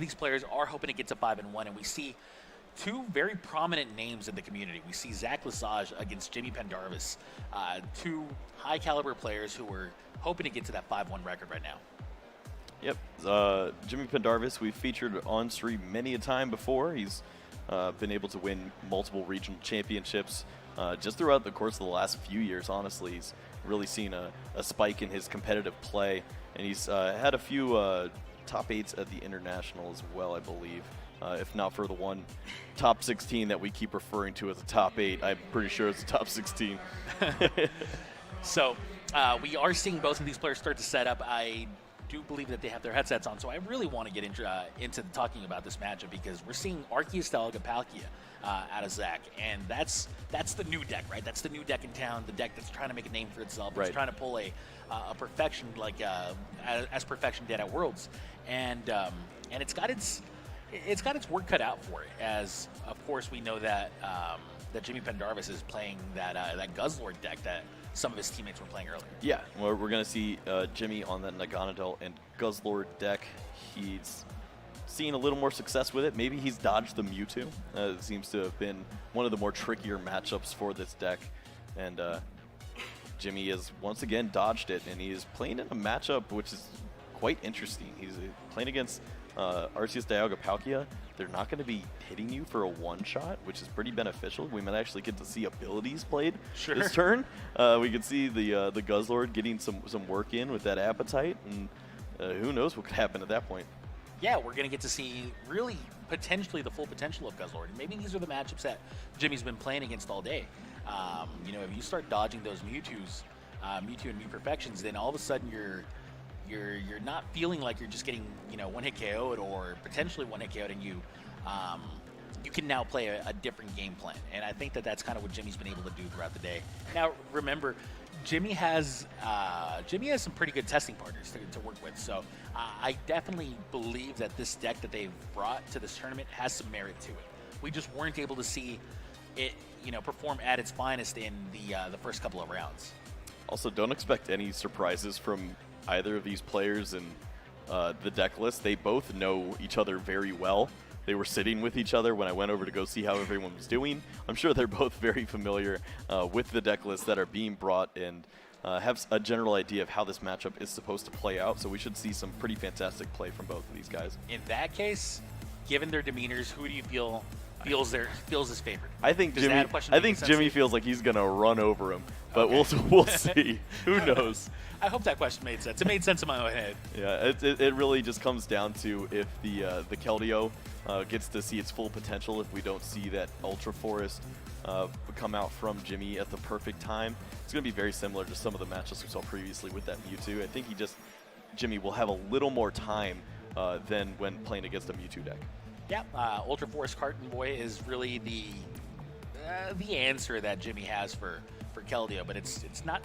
these players are hoping to get to 5-1, and we see two very prominent names in the community. We see Zach Lesage against Jimmy Pendarvis, two high-caliber players who were hoping to get to that 5-1 record right now. Yep. Jimmy Pendarvis, we've featured on stream many a time before. He's been able to win multiple regional championships just throughout the course of the last few years, honestly. He's really seen a spike in his competitive play, and he's had a few top 8s at the International as well, I believe. If not for the one top 16 that we keep referring to as a top 8, I'm pretty sure it's a top 16. So we are seeing both of these players start to set up. I do believe that they have their headsets on, so I really want to get into talking about this matchup because we're seeing Arceus Palkia out of Zach, and that's the new deck, right? That's the new deck in town, the deck that's trying to make a name for itself. Right. It's trying to pull a perfection as perfection did at Worlds, and it's got its work cut out for it. As of course we know that that Jimmy Pendarvis is playing that Guzzlord deck that some of his teammates were playing earlier. Yeah, well, we're going to see Jimmy on that Naganadel and Guzzlord deck. He's seen a little more success with it. Maybe he's dodged the Mewtwo. It seems to have been one of the more trickier matchups for this deck. And Jimmy has once again dodged it, and he is playing in a matchup which is quite interesting. He's playing against Arceus Palkia. They're not going to be hitting you for a one-shot, which is pretty beneficial. We might actually get to see abilities played this turn. We could see the Guzzlord getting some work in with that appetite, and who knows what could happen at that point. Yeah, we're going to get to see really potentially the full potential of Guzzlord. And maybe these are the matchups that Jimmy's been playing against all day. You know, if you start dodging those Mewtwo's, Mewtwo and Mew Perfections, then all of a sudden you're not feeling like you're just getting, you know, one-hit KO'd or potentially one-hit KO'd, and you can now play a different game plan. And I think that that's kind of what Jimmy's been able to do throughout the day. Now, remember, Jimmy has some pretty good testing partners to work with. So I definitely believe that this deck that they've brought to this tournament has some merit to it. We just weren't able to see it, you know, perform at its finest in the first couple of rounds. Also, don't expect any surprises from either of these players in the deck list. They both know each other very well. They were sitting with each other when I went over to go see how everyone was doing. I'm sure they're both very familiar with the deck lists that are being brought and have a general idea of how this matchup is supposed to play out. So we should see some pretty fantastic play from both of these guys. In that case, given their demeanors, who do you feel feels his favorite? I think Jimmy feels like he's gonna run over him, but okay. we'll see. Who knows? I hope that question made sense. It made sense in my own head. Yeah, it really just comes down to if the Keldeo gets to see its full potential. If we don't see that Ultra Forest come out from Jimmy at the perfect time, it's going to be very similar to some of the matchups we saw previously with that Mewtwo. I think Jimmy will have a little more time than when playing against a Mewtwo deck. Yeah, Ultra Forest Carton Boy is really the answer that Jimmy has for Keldeo, but it's not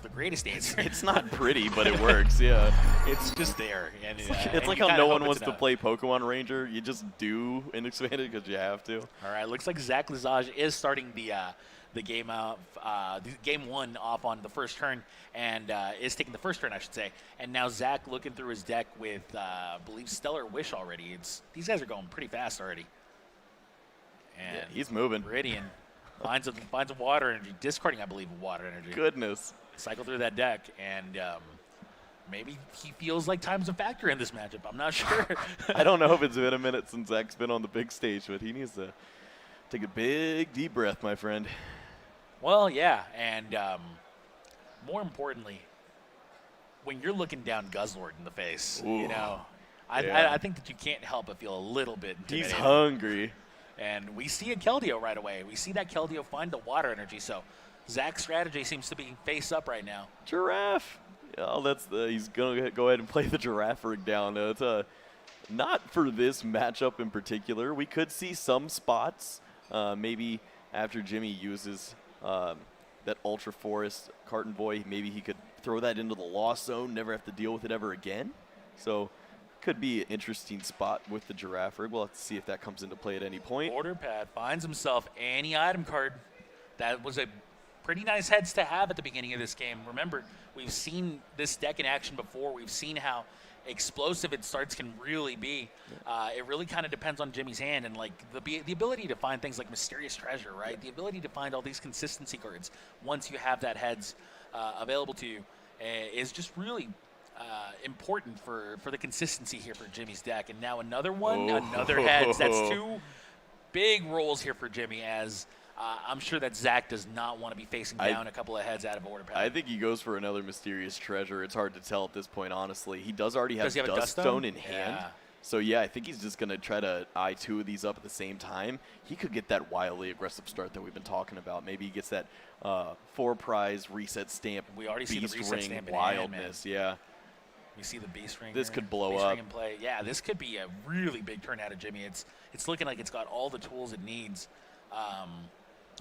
the greatest answer. It's not pretty, but it works. Yeah, it's just there. And it's like how no one wants to play Pokemon Ranger. You just do in Expanded because you have to. All right, looks like Zach Lesage is starting the game out, game one off on the first turn, and is taking the first turn, I should say. And now Zach looking through his deck with, I believe, Stellar Wish already. These guys are going pretty fast already. And yeah, he's moving. Viridian finds a water energy, discarding, I believe, water energy. Goodness. Cycle through that deck, and maybe he feels like time's a factor in this matchup. I'm not sure. I don't know if it's been a minute since Zach's been on the big stage, but he needs to take a big, deep breath, my friend. Well, yeah, and more importantly, when you're looking down Guzzlord in the face, ooh, you know, yeah. I think that you can't help but feel a little bit intimidated. He's hungry. And we see a Keldeo right away. We see that Keldeo find the water energy, so Zach's strategy seems to be face up right now. Giraffe. Yeah, he's going to go ahead and play the Giraffe rig down. It's not for this matchup in particular. We could see some spots, maybe after Jimmy uses that Ultra Forest Carton Boy, maybe he could throw that into the Lost Zone, never have to deal with it ever again. So could be an interesting spot with the Giraffe rig. We'll have to see if that comes into play at any point. Order Pad finds himself any item card. That was a pretty nice heads to have at the beginning of this game. Remember, we've seen this deck in action before. We've seen how explosive its starts can really be. It really kind of depends on Jimmy's hand and like the ability to find things like Mysterious Treasure, right? The ability to find all these consistency cards once you have that heads available to you is just really important for the consistency here for Jimmy's deck. And now another one, another heads. That's 2 big rolls here for Jimmy, as I'm sure that Zach does not want to be facing down a couple of heads out of order pad. I think he goes for another Mysterious Treasure. It's hard to tell at this point, honestly. He does already have, Dust Stone in hand. So, yeah, I think he's just going to try to eye 2 of these up at the same time. He could get that wildly aggressive start that we've been talking about. Maybe he gets that 4-prize reset stamp. We already see the reset stamp wildness, yeah. We see the Beast Ring. This could blow Beast up. Ring in play. Yeah, this could be a really big turn out of Jimmy. It's looking like it's got all the tools it needs.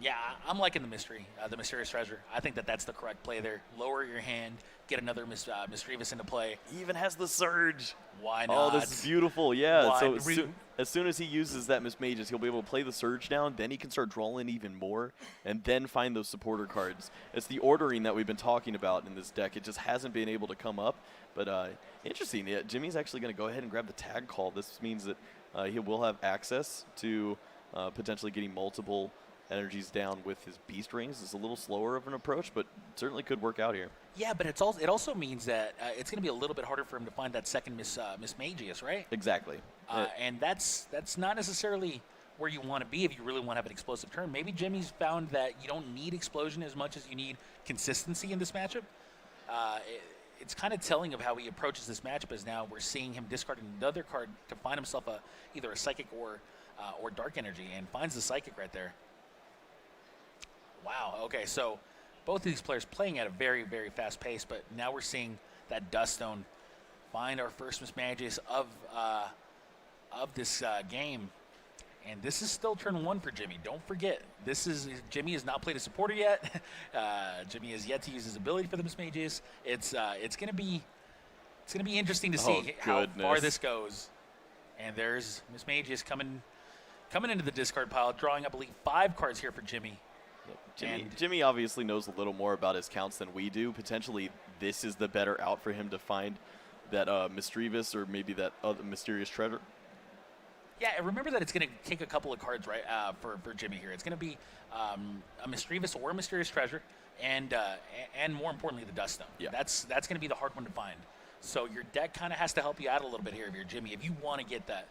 Yeah, I'm liking the Mysterious Treasure. I think that's the correct play there. Lower your hand, get another Mischievous into play. He even has the Surge. Why not? Oh, this is beautiful. Yeah, so Why? as soon as he uses that Mismagus, he'll be able to play the Surge down. Then he can start drawing even more and then find those supporter cards. It's the ordering that we've been talking about in this deck. It just hasn't been able to come up. But interesting. Yeah, Jimmy's actually going to go ahead and grab the tag call. This means that he will have access to potentially getting multiple energies down with his Beast Rings. It's a little slower of an approach, but certainly could work out here. Yeah, but it also means that it's going to be a little bit harder for him to find that second Mismagius, right? Exactly. And that's not necessarily where you want to be if you really want to have an explosive turn. Maybe Jimmy's found that you don't need explosion as much as you need consistency in this matchup. It's kind of telling of how he approaches this matchup, as now we're seeing him discarding another card to find himself either a Psychic or Dark Energy, and finds the Psychic right there. Wow, okay, so both of these players playing at a very, very fast pace, but now we're seeing that Dust Stone find our first Mismagius of this game. And this is still turn 1 for Jimmy. Don't forget, Jimmy has not played a supporter yet. Jimmy has yet to use his ability for the Mismagius. It's gonna be interesting to see how far this goes. And there's Mismagius coming into the discard pile, drawing, I believe, 5 cards here for Jimmy. Jimmy obviously knows a little more about his counts than we do. Potentially, this is the better out for him to find that Mischievous or maybe that other Mysterious Treasure. Yeah, remember that it's going to take a couple of cards, right, for Jimmy here. It's going to be a Mischievous or a Mysterious Treasure, and more importantly, the Dust Stone. Yeah. That's going to be the hard one to find. So your deck kind of has to help you out a little bit here if you're Jimmy, if you want to get that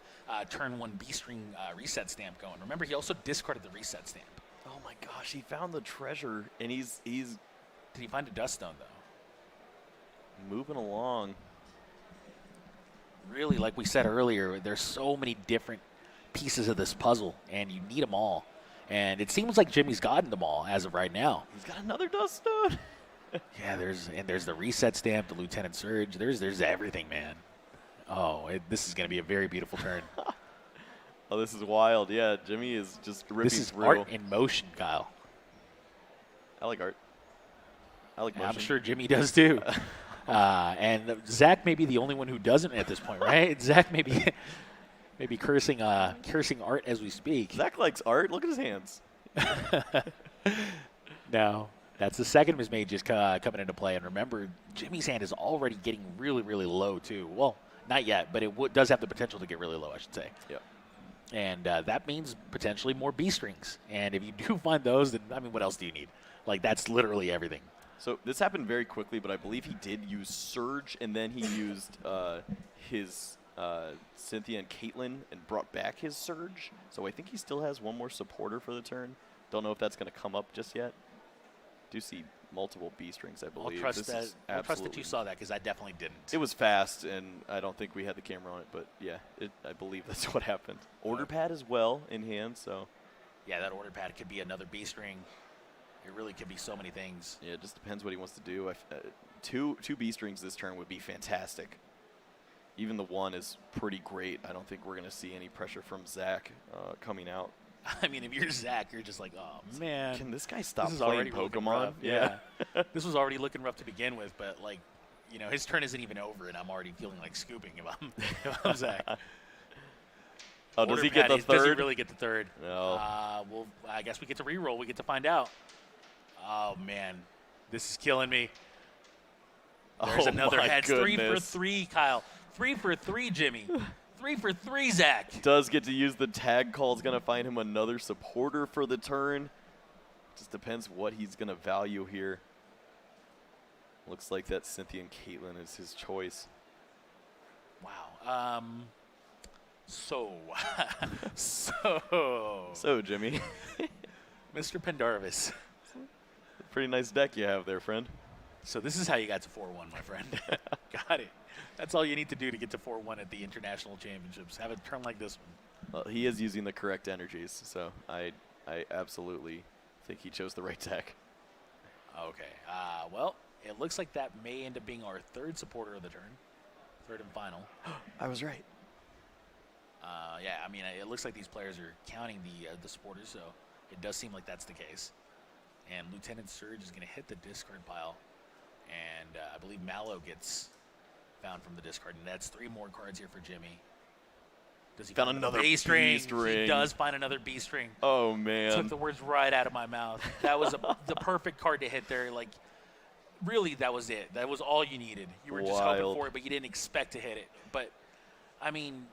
turn 1 Beast Ring reset stamp going. Remember, he also discarded the reset stamp. Oh my gosh, he found the treasure, and he's Did he find a Dust Stone, though? moving along. Really, like we said earlier, there's so many different pieces of this puzzle, and you need them all. And it seems like Jimmy's gotten them all as of right now. He's got another Dust Stone. Yeah, there's the reset stamp, the Lieutenant Surge. There's everything, man. Oh, this is going to be a very beautiful turn. Oh, this is wild. Yeah, Jimmy is just ripping This is through. art in motion, Kyle. I like art. I like motion. I'm sure Jimmy does too. And Zach may be the only one who doesn't at this point, right? Zach may be cursing art as we speak. Zach likes art. Look at his hands. No, that's the second Mismagius coming into play. And remember, Jimmy's hand is already getting really, really low too. Well, not yet, but it does have the potential to get really low, I should say. Yep. And that means potentially more Beast Rings. And if you do find those, then, I mean, what else do you need? Like, that's literally everything. So this happened very quickly, but I believe he did use Surge, and then he used his Cynthia and Caitlyn and brought back his Surge. So I think he still has one more supporter for the turn. Don't know if that's going to come up just yet. Do see multiple Beast Rings, I believe. I'll trust that you saw that, because I definitely didn't. It was fast, and I don't think we had the camera on it, but yeah, I believe that's what happened. Order pad as well in hand, so. Yeah, that order pad could be another Beast Ring. It really could be so many things. Yeah, it just depends what he wants to do. Two Beast Rings this turn would be fantastic. Even the one is pretty great. I don't think we're going to see any pressure from Zach coming out. I mean, if you're Zach, you're just like, oh, man. Can this guy stop playing Pokemon? Yeah. This was already looking rough to begin with, but, like, you know, his turn isn't even over, and I'm already feeling like scooping if I'm Zach. Oh, does he get the third? Does he really get the third? No. Well, I guess we get to reroll. We get to find out. Oh, man. This is killing me. There's another heads. 3 for 3, Kyle. 3 for 3, Jimmy. 3 for 3, Zach. Does get to use the tag call. Is going to find him another supporter for the turn. Just depends what he's going to value here. Looks like that Cynthia and Caitlyn is his choice. Wow. So, Jimmy. Mr. Pendarvis. Pretty nice deck you have there, friend. So this is how you got to 4-1, my friend. Got it. That's all you need to do to get to 4-1 at the International Championships. Have a turn like this one. Well, he is using the correct energies, so I absolutely think he chose the right deck. Okay. Well, it looks like that may end up being our third supporter of the turn. Third and final. I was right. Yeah, I mean, it looks like these players are counting the supporters, so it does seem like that's the case. And Lieutenant Surge is going to hit the discard pile. And I believe Mallow gets found from the discard. And that's 3 more cards here for Jimmy. Does he found find another B-string? B-string? He does find another B-string. Oh, man. Took the words right out of my mouth. That was the perfect card to hit there. Like, really, that was it. That was all you needed. You were just hoping for it, but you didn't expect to hit it. But, I mean,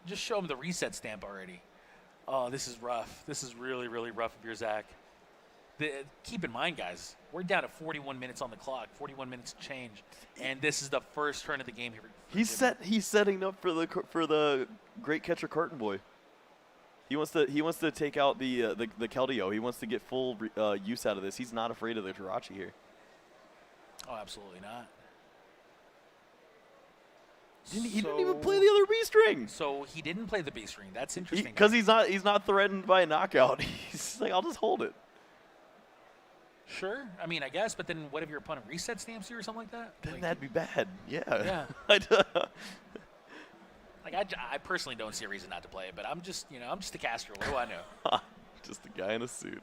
just show him the reset stamp already. Oh, this is rough. This is really, really rough if you're Zach. Keep in mind, guys, we're down to 41 minutes on the clock, 41 minutes to change, and this is the first turn of the game here. He's setting up for the great catcher Carton Boy. He wants to take out the Keldeo. He wants to get full use out of this. He's not afraid of the Jirachi here. Oh, absolutely not. He didn't even play the other B string. So he didn't play the B string. That's interesting. Because he's not threatened by a knockout. He's like, I'll just hold it. Sure. I mean, I guess, but then what if your opponent reset stamps you or something like that? Then that'd be bad. Yeah. Yeah. Like I personally don't see a reason not to play it, but I'm just a caster. What do I know? Just a guy in a suit.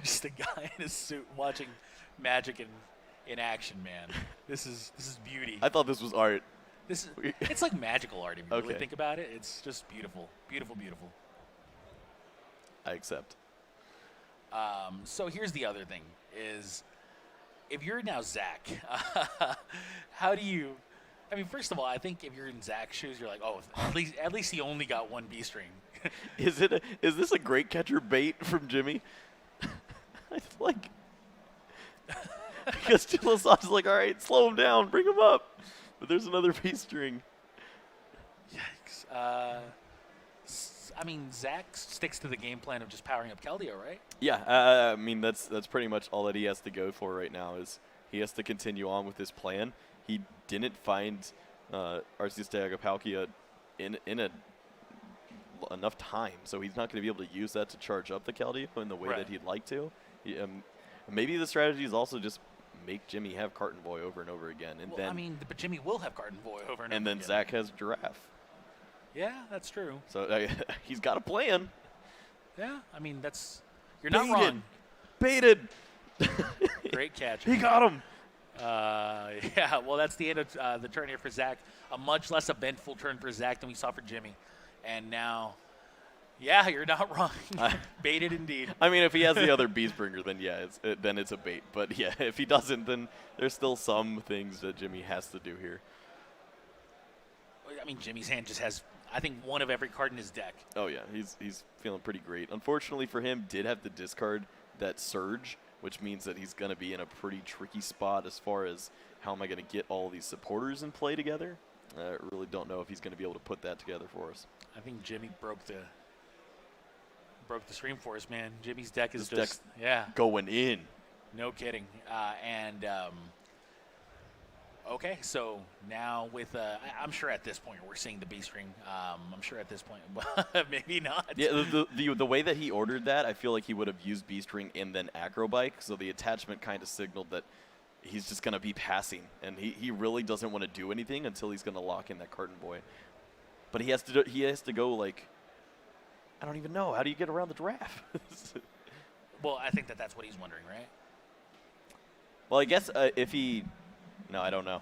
Just a guy in a suit watching Magic in action, man. This is beauty. I thought this was art. It's like magical art if you really Okay. think about it. It's just beautiful, beautiful, beautiful. I accept. So here's the other thing: is if you're now Zach, how do you? I mean, first of all, I think if you're in Zach's shoes, you're like, oh, at least he only got 1 B string. Is this a great catcher bait from Jimmy? It's like because Lesage is like, all right, slow him down, bring him up. But there's another B string. Yikes. I mean, Zach sticks to the game plan of just powering up Keldeo, right? Yeah, I mean that's pretty much all that he has to go for right now is he has to continue on with his plan. He didn't find Arceus de Agapaukia in enough time, so he's not going to be able to use that to charge up the Keldeo in the way that he'd like to. Maybe the strategy is also just make Jimmy have Carton Boy over and over again, and then but Jimmy will have Carton Boy over and over and then again. Zach has Giraffe. Yeah, that's true. So he's got a plan. Yeah, I mean you're not wrong. Baited. Great catch. He got him. Yeah, well, that's the end of the turn here for Zach. A much less eventful turn for Zach than we saw for Jimmy. And now, yeah, you're not wrong. Baited indeed. I mean, if he has the other Beastbringer, then yeah, then it's a bait. But yeah, if he doesn't, then there's still some things that Jimmy has to do here. I mean, Jimmy's hand just has, I think, 1 of every card in his deck. Oh yeah, he's feeling pretty great. Unfortunately for him, did have to discard that Surge, which means that he's going to be in a pretty tricky spot as far as how am I going to get all these supporters in play together. I really don't know if he's going to be able to put that together for us. I think Jimmy broke the stream for us, man. Jimmy's deck is This just, yeah. Going in. No kidding. Okay, so now with, I'm sure at this point we're seeing the B string. I'm sure at this point, maybe not. Yeah, the way that he ordered that, I feel like he would have used B string and then Acrobike, so the attachment kind of signaled that he's just going to be passing, and he really doesn't want to do anything until he's going to lock in that Carton Boy. But he has to go like, I don't even know. How do you get around the draft? Well, I think that's what he's wondering, right? Well, I guess if he... No, I don't know.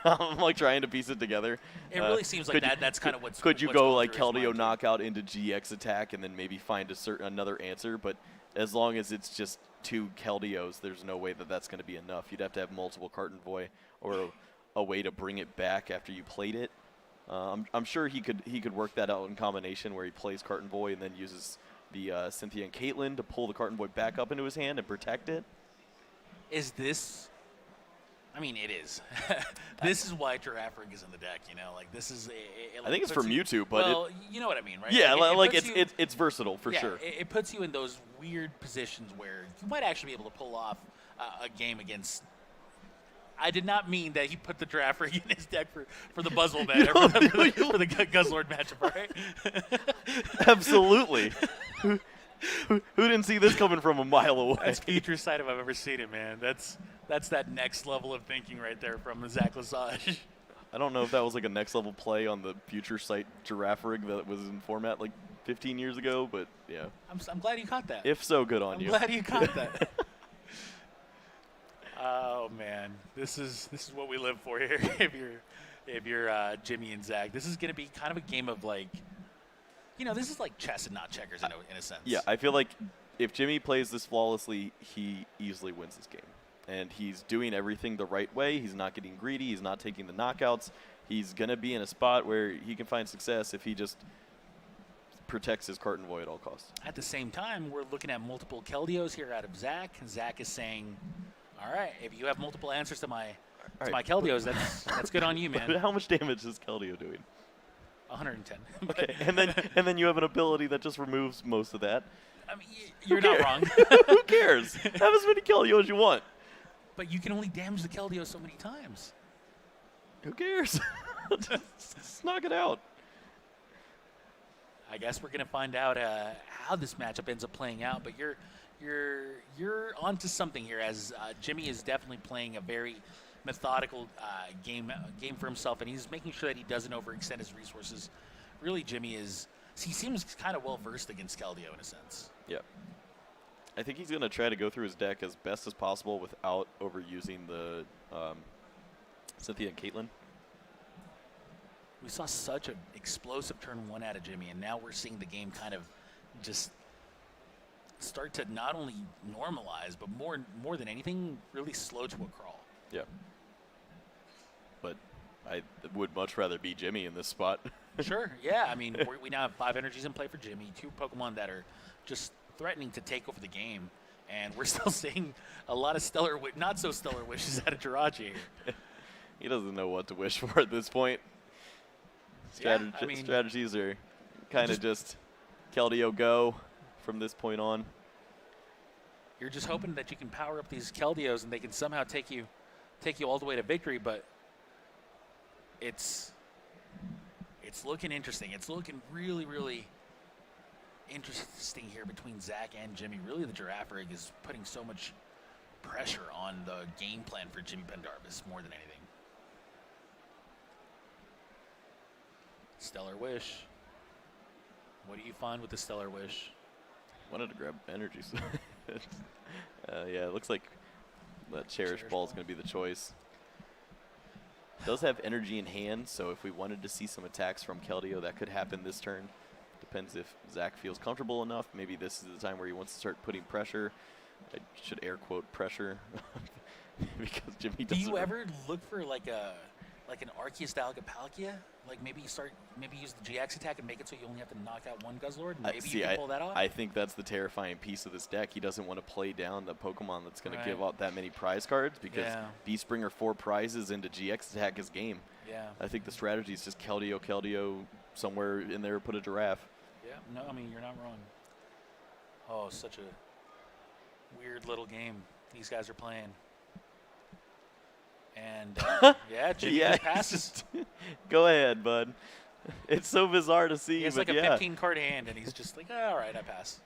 I'm like trying to piece it together. It really seems like that's kind of what's. Could you what's go going like through his Keldeo mind. knockout into GX attack and then maybe find another answer? But as long as it's just 2 Keldeos, there's no way that that's going to be enough. You'd have to have multiple Carton Boy or a way to bring it back after you played it. I'm sure he could work that out in combination where he plays Carton Boy and then uses the Cynthia and Caitlyn to pull the Carton Boy back up into his hand and protect it. Is this? I mean, it is. This is why Giraffe Rig is in the deck. Like this is. I think it's for Mewtwo, but well, you know what I mean, right? Yeah, puts you, it's versatile for sure. It puts you in those weird positions where you might actually be able to pull off a game against. I did not mean that he put the Giraffe Rig in his deck for the Buzzle match, for the Guzzlord matchup, right? Absolutely. Who didn't see this coming from a mile away? That's future sight if I've ever seen it, man. That's that next level of thinking right there from Zach Lesage. I don't know if that was like a next level play on the future sight Giraffe Rig that was in format like 15 years ago, but yeah. I'm glad you caught that. If so, good on you. I'm glad you caught that. Oh man, this is what we live for here. if you're Jimmy and Zach, this is gonna be kind of a game of like. This is like chess and not checkers in a sense. Yeah, I feel like if Jimmy plays this flawlessly, he easily wins this game. And he's doing everything the right way. He's not getting greedy. He's not taking the knockouts. He's going to be in a spot where he can find success if he just protects his Carton Boy at all costs. At the same time, we're looking at multiple Keldeos here out of Zach. Zach is saying, all right, if you have multiple answers to my Keldeos, that's good on you, man. But how much damage is Keldeo doing? 110. Okay, and then you have an ability that just removes most of that. I mean, you're not wrong. Who cares? Have as many Keldeo as you want. But you can only damage the Keldeo so many times. Who cares? Just knock it out. I guess we're gonna find out how this matchup ends up playing out. But you're onto something here, as Jimmy is definitely playing a very methodical game for himself, and he's making sure that he doesn't overextend his resources. Really, Jimmy he seems kind of well versed against Keldeo in a sense. Yeah. I think he's going to try to go through his deck as best as possible without overusing the Cynthia and Caitlyn. We saw such an explosive turn one out of Jimmy, and now we're seeing the game kind of just start to not only normalize, but more than anything, really slow to a crawl. Yeah. But I would much rather be Jimmy in this spot. Sure, yeah. I mean, we now have 5 energies in play for Jimmy, 2 Pokemon that are just threatening to take over the game, and we're still seeing a lot of not so stellar wishes out of Jirachi here. He doesn't know what to wish for at this point. Strategies are kind of just Keldeo go from this point on. You're just hoping that you can power up these Keldeos and they can somehow take you all the way to victory, but it's looking interesting. It's looking really, really interesting here between Zach and Jimmy. Really, the Giraffe Rig is putting so much pressure on the game plan for Jimmy Pendarvis more than anything. Stellar Wish. What do you find with the Stellar Wish? Wanted to grab energies. Yeah, it looks like the Cherish Ball is going to be the choice. Does have energy in hand, so if we wanted to see some attacks from Keldeo, that could happen this turn. Depends if Zach feels comfortable enough. Maybe this is the time where he wants to start putting pressure. I should air quote pressure because Jimmy doesn't. Do you ever look for like an Arceus style Palkia? Like maybe use the GX attack and make it so you only have to knock out one Guzzlord, and maybe you can pull that off? I think that's the terrifying piece of this deck. He doesn't want to play down the Pokemon that's going to give out that many prize cards, because Beast Bringer 4 prizes into GX attack is game. Yeah. I think the strategy is just Keldeo, somewhere in there, put a Giraffe. Yeah, no, I mean, you're not wrong. Oh, such a weird little game these guys are playing. And, yeah, Jimmy passes. Go ahead, bud. It's so bizarre to see. He has like a 15-card hand, and he's just like, all right, I pass.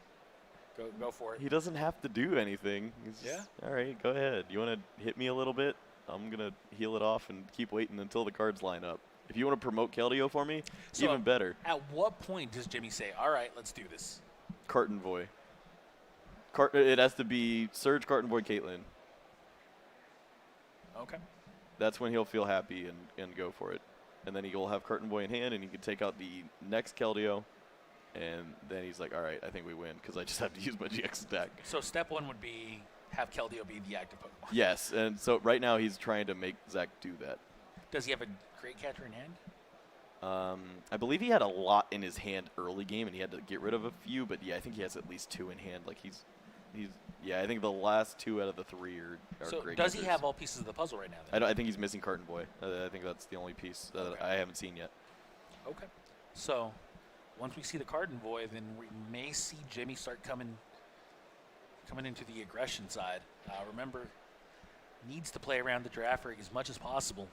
Go for it. He doesn't have to do anything. He's just, all right, go ahead. You want to hit me a little bit? I'm going to heal it off and keep waiting until the cards line up. If you want to promote Keldeo for me, even better. At what point does Jimmy say, all right, let's do this? Carton Boy. It has to be Surge, Carton Boy, Caitlyn. Okay. That's when he'll feel happy and go for it. And then he'll have Carton Boy in hand, and he can take out the next Keldeo. And then he's like, all right, I think we win, because I just have to use my GX attack. So step 1 would be have Keldeo be the active Pokemon. Yes, and so right now he's trying to make Zach do that. Does he have a Great Catcher in hand? I believe he had a lot in his hand early game, and he had to get rid of a few. But yeah, I think he has at least 2 in hand. Like he's yeah. I think the last 2 out of the 3 are So great. does he users. have all pieces of the puzzle right now? Then? I think he's missing Carton Boy. I think that's the only piece that Okay. I haven't seen yet. Okay. So once we see the card envoy, then we may see Jimmy start coming into the aggression side. Remember, needs to play around the draft rig as much as possible.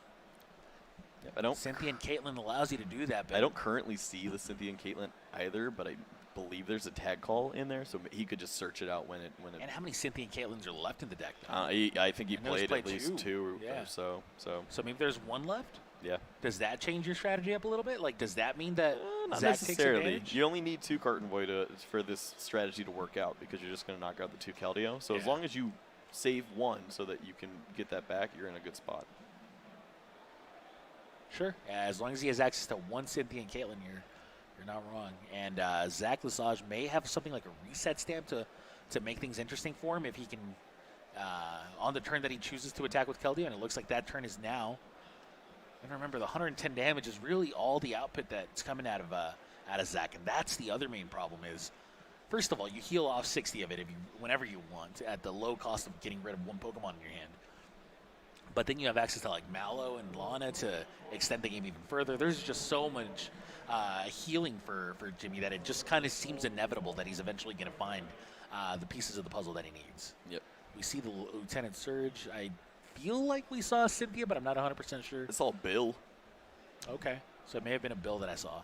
Yeah, I don't. Cynthia and Caitlyn allows you to do that. But I don't currently see the Cynthia and Caitlyn either, but I believe there's a tag call in there, so he could just search it out when it. And how many Cynthia and Caitlyns are left in the deck? I think he I know he's played at played least 2 Yeah. or so. So So maybe there's 1 left. yeah. Does that change your strategy up a little bit? Like, does that mean that Not Zach takes necessarily. advantage? You only need 2 Carton Boy for this strategy to work out because you're just going to knock out the 2 Keldeo. So as Yeah. long as you save 1 so that you can get that back, you're in a good spot. Sure. As long as he has access to 1 Cynthia and Caitlyn, you're not wrong. And Zach Lesage may have something like a reset stamp to make things interesting for him if he can, on the turn that he chooses to attack with Keldeo, and it looks like that turn is now. And remember, the 110 damage is really all the output that's coming out of Zach, and that's the other main problem is, first of all, you heal off 60 of it whenever you want at the low cost of getting rid of 1 Pokemon in your hand. But then you have access to like Mallow and Lana to extend the game even further. There's just so much healing for Jimmy that it just kind of seems inevitable that he's eventually going to find the pieces of the puzzle that he needs. Yep. We see the Lieutenant Surge. I feel like we saw Cynthia, but I'm not 100% sure. It's all Bill. Okay, so it may have been a Bill that I saw.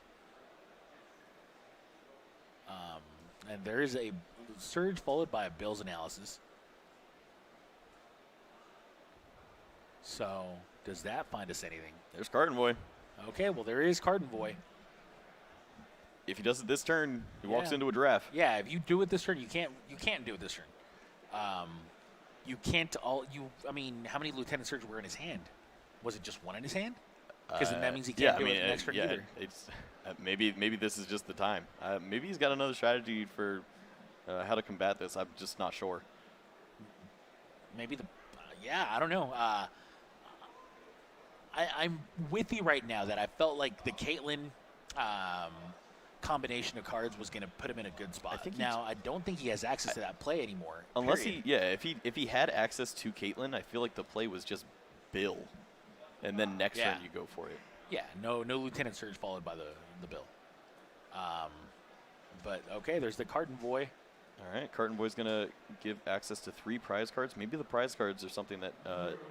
And there is a Surge followed by a Bill's analysis. So does that find us anything? There's Carton Boy. Okay, well there is Carton Boy. If he does it this turn, he walks Yeah. into a draft. Yeah, if you do it this turn, you can't do it this turn. You can't I mean, how many Lieutenant Surge were in his hand? Was it just 1 in his hand? Because then that means he can't do it the next turn either. It's maybe this is just the time. Maybe he's got another strategy for how to combat this. I'm just not sure. Maybe yeah, I don't know. I'm with you right now that I felt like the Caitlyn combination of cards was going to put him in a good spot. I don't think he has access to that play anymore. Unless period. if he had access to Caitlyn, I feel like the play was just Bill, and then next turn you go for it. Yeah, no Lieutenant Surge followed by the Bill. But okay, there's the Carton Boy. All right, Carton Boy's gonna give access to 3 prize cards. Maybe the prize cards are something that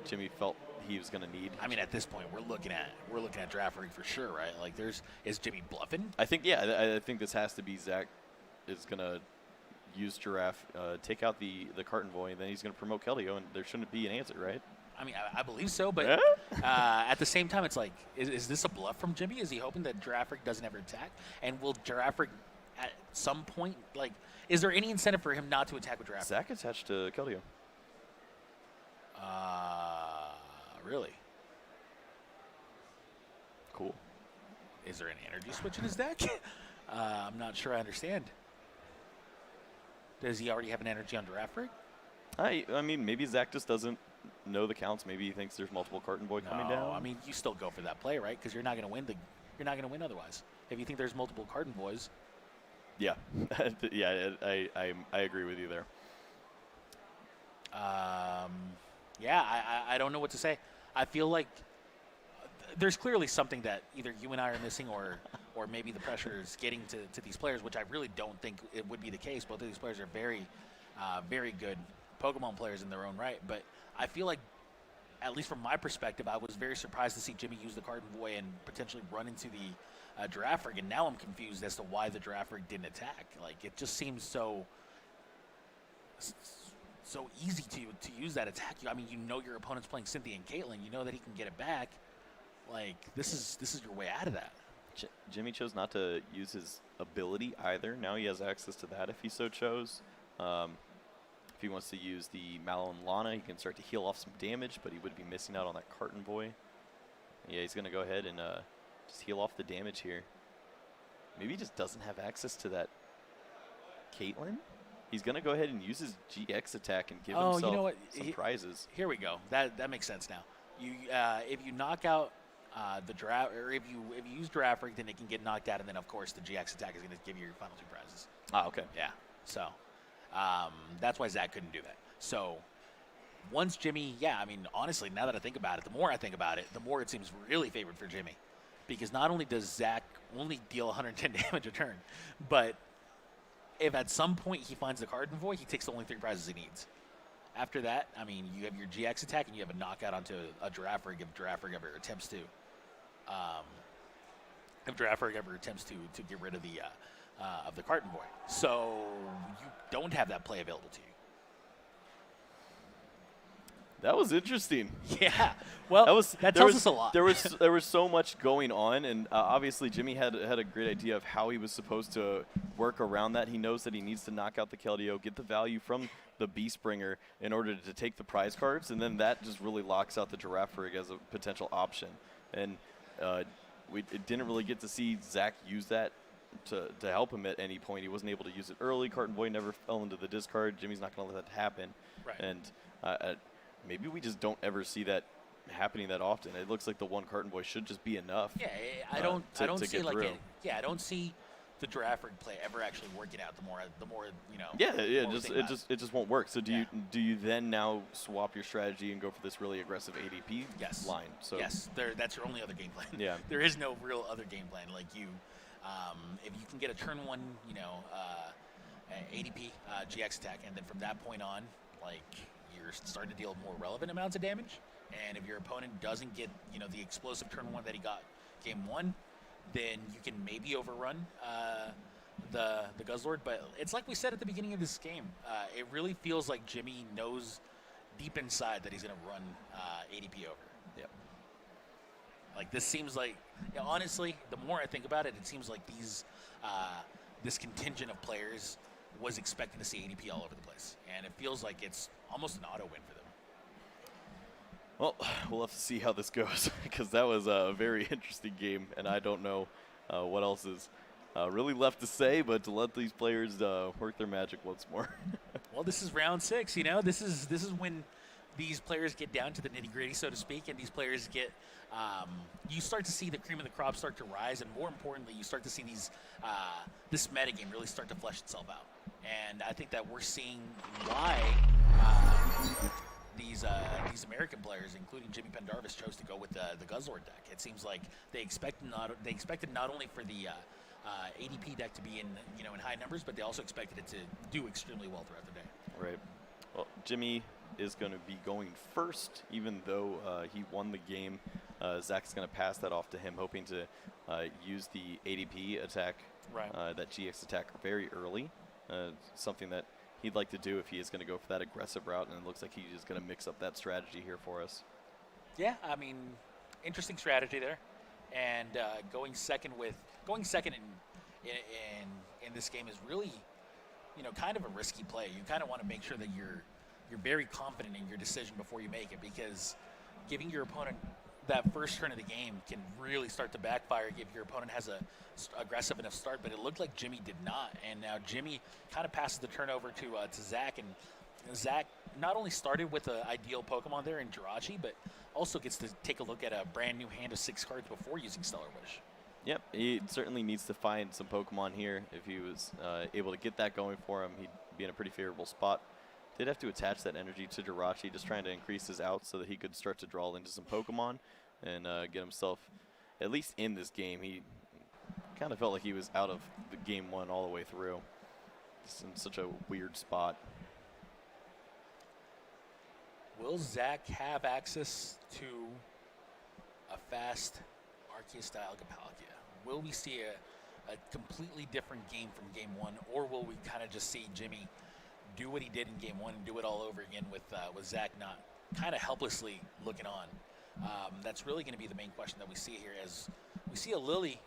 Jimmy felt he was gonna need. I mean, at this point, we're looking at draft rig for sure, right? Like, is Jimmy bluffing? I think I think this has to be Zach is gonna use Giraffe, take out the Carton Boy, and then he's gonna promote Keldeo, and there shouldn't be an answer, right? I mean, I believe so, but at the same time, it's like, is this a bluff from Jimmy? Is he hoping that Giraffe rig doesn't ever attack? And will Giraffe rig at some point, like, is there any incentive for him not to attack with Giraffe? Zach attached to Keldeo. Really? Cool. Is there an energy switch in his deck? I'm not sure I understand. Does he already have an energy on Giraffe rig? I mean, maybe Zach just doesn't know the counts. Maybe he thinks there's multiple Carton Boy coming down. I mean, you still go for that play, right? Because you're not going to win. You're not going to win otherwise. If you think there's multiple Carton Boys. Yeah, yeah, I agree with you there. Yeah, I don't know what to say. I feel like there's clearly something that either you and I are missing, or maybe the pressure is getting to these players, which I really don't think it would be the case. Both of these players are very, very good Pokemon players in their own right. But I feel like, at least from my perspective, I was very surprised to see Jimmy use the Carton Boy and potentially run into the Giraffe rig, and now I'm confused as to why the Giraffe rig didn't attack. Like, it just seems so easy to use that attack. I mean, you know your opponent's playing Cynthia and Caitlyn. You know that he can get it back. Like, this is your way out of that. Jimmy chose not to use his ability either. Now he has access to that if he so chose. If he wants to use the Mallow and Lana, he can start to heal off some damage, but he would be missing out on that Carton Boy. Yeah, he's going to go ahead and just heal off the damage here. Maybe he just doesn't have access to that Caitlyn. He's going to go ahead and use his GX attack and give himself some prizes. Here we go. That makes sense now. You if you knock out the draft, or if you use draft rig, then it can get knocked out, and then of course the GX attack is going to give you your final 2 prizes. Ah, okay. Yeah. So that's why Zach couldn't do that. So once Jimmy, yeah, I mean, honestly, now that I think about it, the more I think about it, the more it seems really favored for Jimmy, because not only does Zach only deal 110 damage a turn, but if at some point he finds the card envoy, he takes the only 3 prizes he needs. After that, I mean, you have your GX attack and you have a knockout onto a draft rig if draft rig ever attempts to. If draft rig ever attempts to get rid of the card envoy, so you don't have that play available to you. That was interesting. Yeah, well, that tells us a lot. There was so much going on, and obviously Jimmy had a great idea of how he was supposed to work around that. He knows that he needs to knock out the Keldeo, get the value from the Beastbringer in order to take the prize cards, and then that just really locks out the Giraffe Rig as a potential option. And we didn't really get to see Zach use that to help him at any point. He wasn't able to use it early. Carton Boy never fell into the discard. Jimmy's not going to let that happen. Right. And maybe we just don't ever see that happening that often. It looks like the one Carton Boy should just be enough. Yeah, I don't see like I don't see the draft rig play ever actually working out. The more you know. Yeah, it just won't work. So do you then now swap your strategy and go for this really aggressive ADP line? So yes, that's your only other game plan. Yeah, there is no real other game plan. Like you, if you can get a turn 1, ADP GX attack, and then from that point on, like, you're starting to deal more relevant amounts of damage. And if your opponent doesn't get, the explosive turn 1 that he got game 1, then you can maybe overrun the Guzzlord. But it's like we said at the beginning of this game. It really feels like Jimmy knows deep inside that he's going to run ADP over. Yep. Like, this seems like, honestly, the more I think about it, it seems like this contingent of players was expecting to see ADP all over the place. And it feels like it's almost an auto win for them. Well, we'll have to see how this goes, because that was a very interesting game, and I don't know what else is really left to say, but to let these players work their magic once more. Well, this is round 6. This is when these players get down to the nitty-gritty, so to speak, and these players get you start to see the cream of the crop start to rise, and more importantly, you start to see this metagame really start to flesh itself out. And I think that we're seeing why these American players, including Jimmy Pendarvis, chose to go with the Guzzlord deck. It seems like they expected not only for the ADP deck to be in high numbers, but they also expected it to do extremely well throughout the day. Right. Well, Jimmy is going to be going first, even though he won the game. Zach's going to pass that off to him, hoping to use the ADP attack, right. That GX attack very early. Something that he'd like to do if he is going to go for that aggressive route, and it looks like he's just going to mix up that strategy here for us. Yeah, I mean, interesting strategy there, and going second in this game is really, kind of a risky play. You kind of want to make sure that you're very confident in your decision before you make it, because giving your opponent that first turn of the game can really start to backfire if your opponent has a aggressive enough start. But it looked like Jimmy did not, and now Jimmy kind of passes the turnover to Zach, and Zach not only started with an ideal Pokemon there in Jirachi, but also gets to take a look at a brand new hand of 6 cards before using Stellar Wish. Yep, he certainly needs to find some Pokemon here. If he was able to get that going for him, he'd be in a pretty favorable spot. Did have to attach that energy to Jirachi, just trying to increase his outs so that he could start to draw into some Pokemon and get himself at least in this game. He kind of felt like he was out of the game 1 all the way through. Just in such a weird spot. Will Zach have access to a fast Arceus-style Galpalkia? Will we see a completely different game from game 1, or will we kind of just see Jimmy do what he did in game 1 and do it all over again with Zach not kind of helplessly looking on? That's really going to be the main question that we see here, as we see a Lily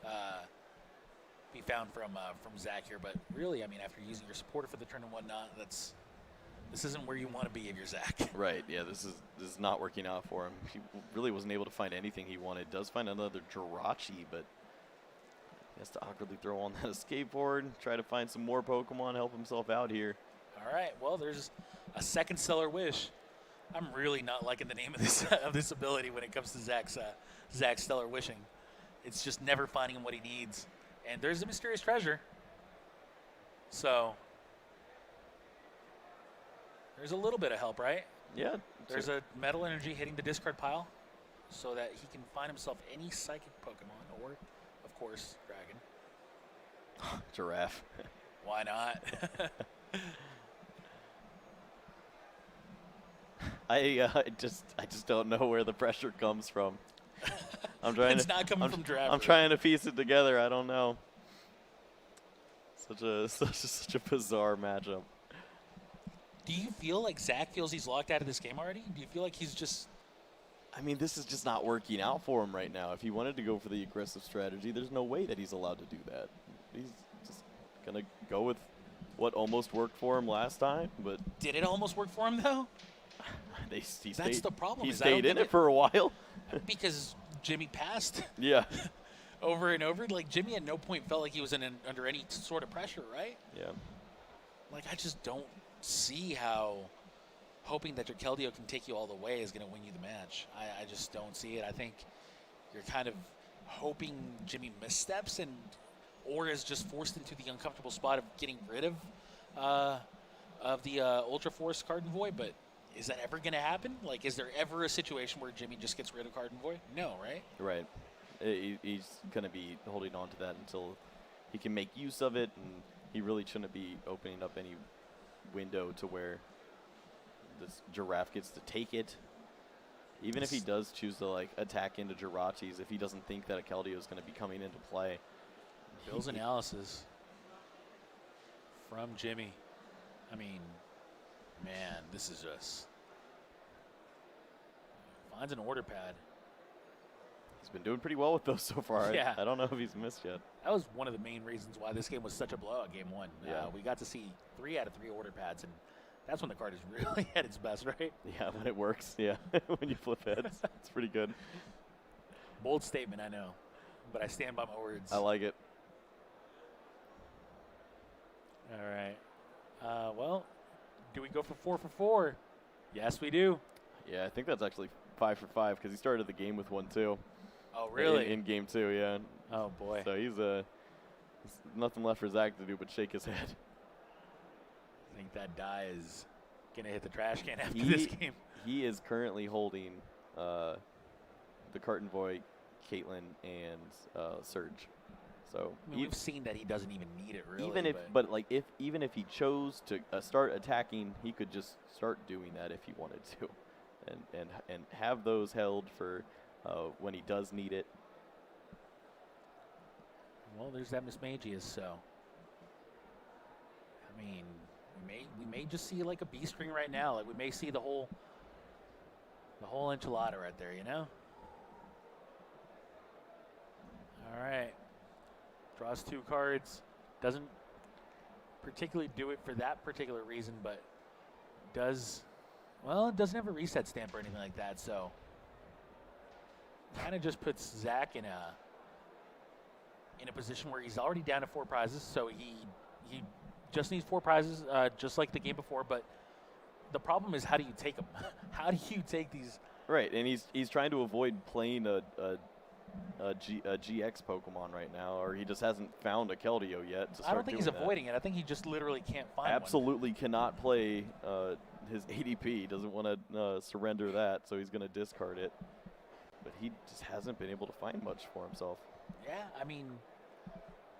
be found from Zach here. But really, I mean, after using your supporter for the turn and whatnot, this isn't where you want to be if you're Zach. Right, yeah, this is not working out for him. He really wasn't able to find anything he wanted. Does find another Jirachi, but he has to awkwardly throw on that escape board, try to find some more Pokemon, help himself out here. All right, well, there's a second Stellar Wish. I'm really not liking the name of this of this ability when it comes to Zach's Stellar Wishing. It's just never finding him what he needs. And there's a mysterious treasure. So there's a little bit of help, right? Yeah. There's a metal energy hitting the discard pile so that he can find himself any psychic Pokemon or, of course, dragon. Giraffe. Why not? I just don't know where the pressure comes from. It's not coming from Giraffe. I'm trying to piece it together. I don't know. Such a bizarre matchup. Do you feel like Zach feels he's locked out of this game already? Do you feel like he's just... I mean, this is just not working out for him right now. If he wanted to go for the aggressive strategy, there's no way that he's allowed to do that. He's just going to go with what almost worked for him last time. But did it almost work for him, though? That's the problem. He stayed in it for a while. Because Jimmy passed. Yeah. Over and over. Like, Jimmy at no point felt like he was under any sort of pressure, right? Yeah. Like, I just don't see how hoping that your Keldeo can take you all the way is going to win you the match. I just don't see it. I think you're kind of hoping Jimmy missteps or is just forced into the uncomfortable spot of getting rid of the Ultra Force Card Void, but is that ever going to happen? Like, is there ever a situation where Jimmy just gets rid of Card Void? No, right? Right. He's going to be holding on to that until he can make use of it, and he really shouldn't be opening up any window to where this Giraffe gets to take it. Even if he does choose to like attack into Jirachi's, if he doesn't think that a Keldeo is going to be coming into play. Bill's analysis from Jimmy. I mean, man, this is just... Finds an order pad. He's been doing pretty well with those so far. Yeah. I don't know if he's missed yet. That was one of the main reasons why this game was such a blowout game one. Yeah. We got to see 3 out of 3 order pads, and that's when the card is really at its best, right? Yeah, when it works. Yeah, when you flip heads. It's pretty good. Bold statement, I know, but I stand by my words. I like it. All right. Well, do we go for 4 for 4? Yes, we do. Yeah, I think that's actually 5 for 5 because he started the game with 1 too. Oh, really? In game 2, yeah. Oh, boy. So he's nothing left for Zach to do but shake his head. I think that die is going to hit the trash can after this game. He is currently holding the Carton Boy, Caitlyn, and Surge. So I mean, we've seen that he doesn't even need it, really. Even if he chose to start attacking, he could just start doing that if he wanted to, and have those held for when he does need it. Well, there's that Miss Magius, so I mean, we may just see like a B string right now. Like we may see the whole enchilada right there, you know? All right. Draws 2 cards. Doesn't particularly do it for that particular reason, but it doesn't have a reset stamp or anything like that, so kind of just puts Zach in a position where he's already down to 4 prizes, so he just needs 4 prizes, just like the game before, but the problem is how do you take them? How do you take these? Right, and he's trying to avoid playing a GX Pokemon right now, or he just hasn't found a Keldeo yet to start. I don't think he's that. avoiding it. I think he just literally can't find Absolutely cannot play his ADP. He doesn't want to surrender that, so he's going to discard it. But he just hasn't been able to find much for himself. Yeah, I mean,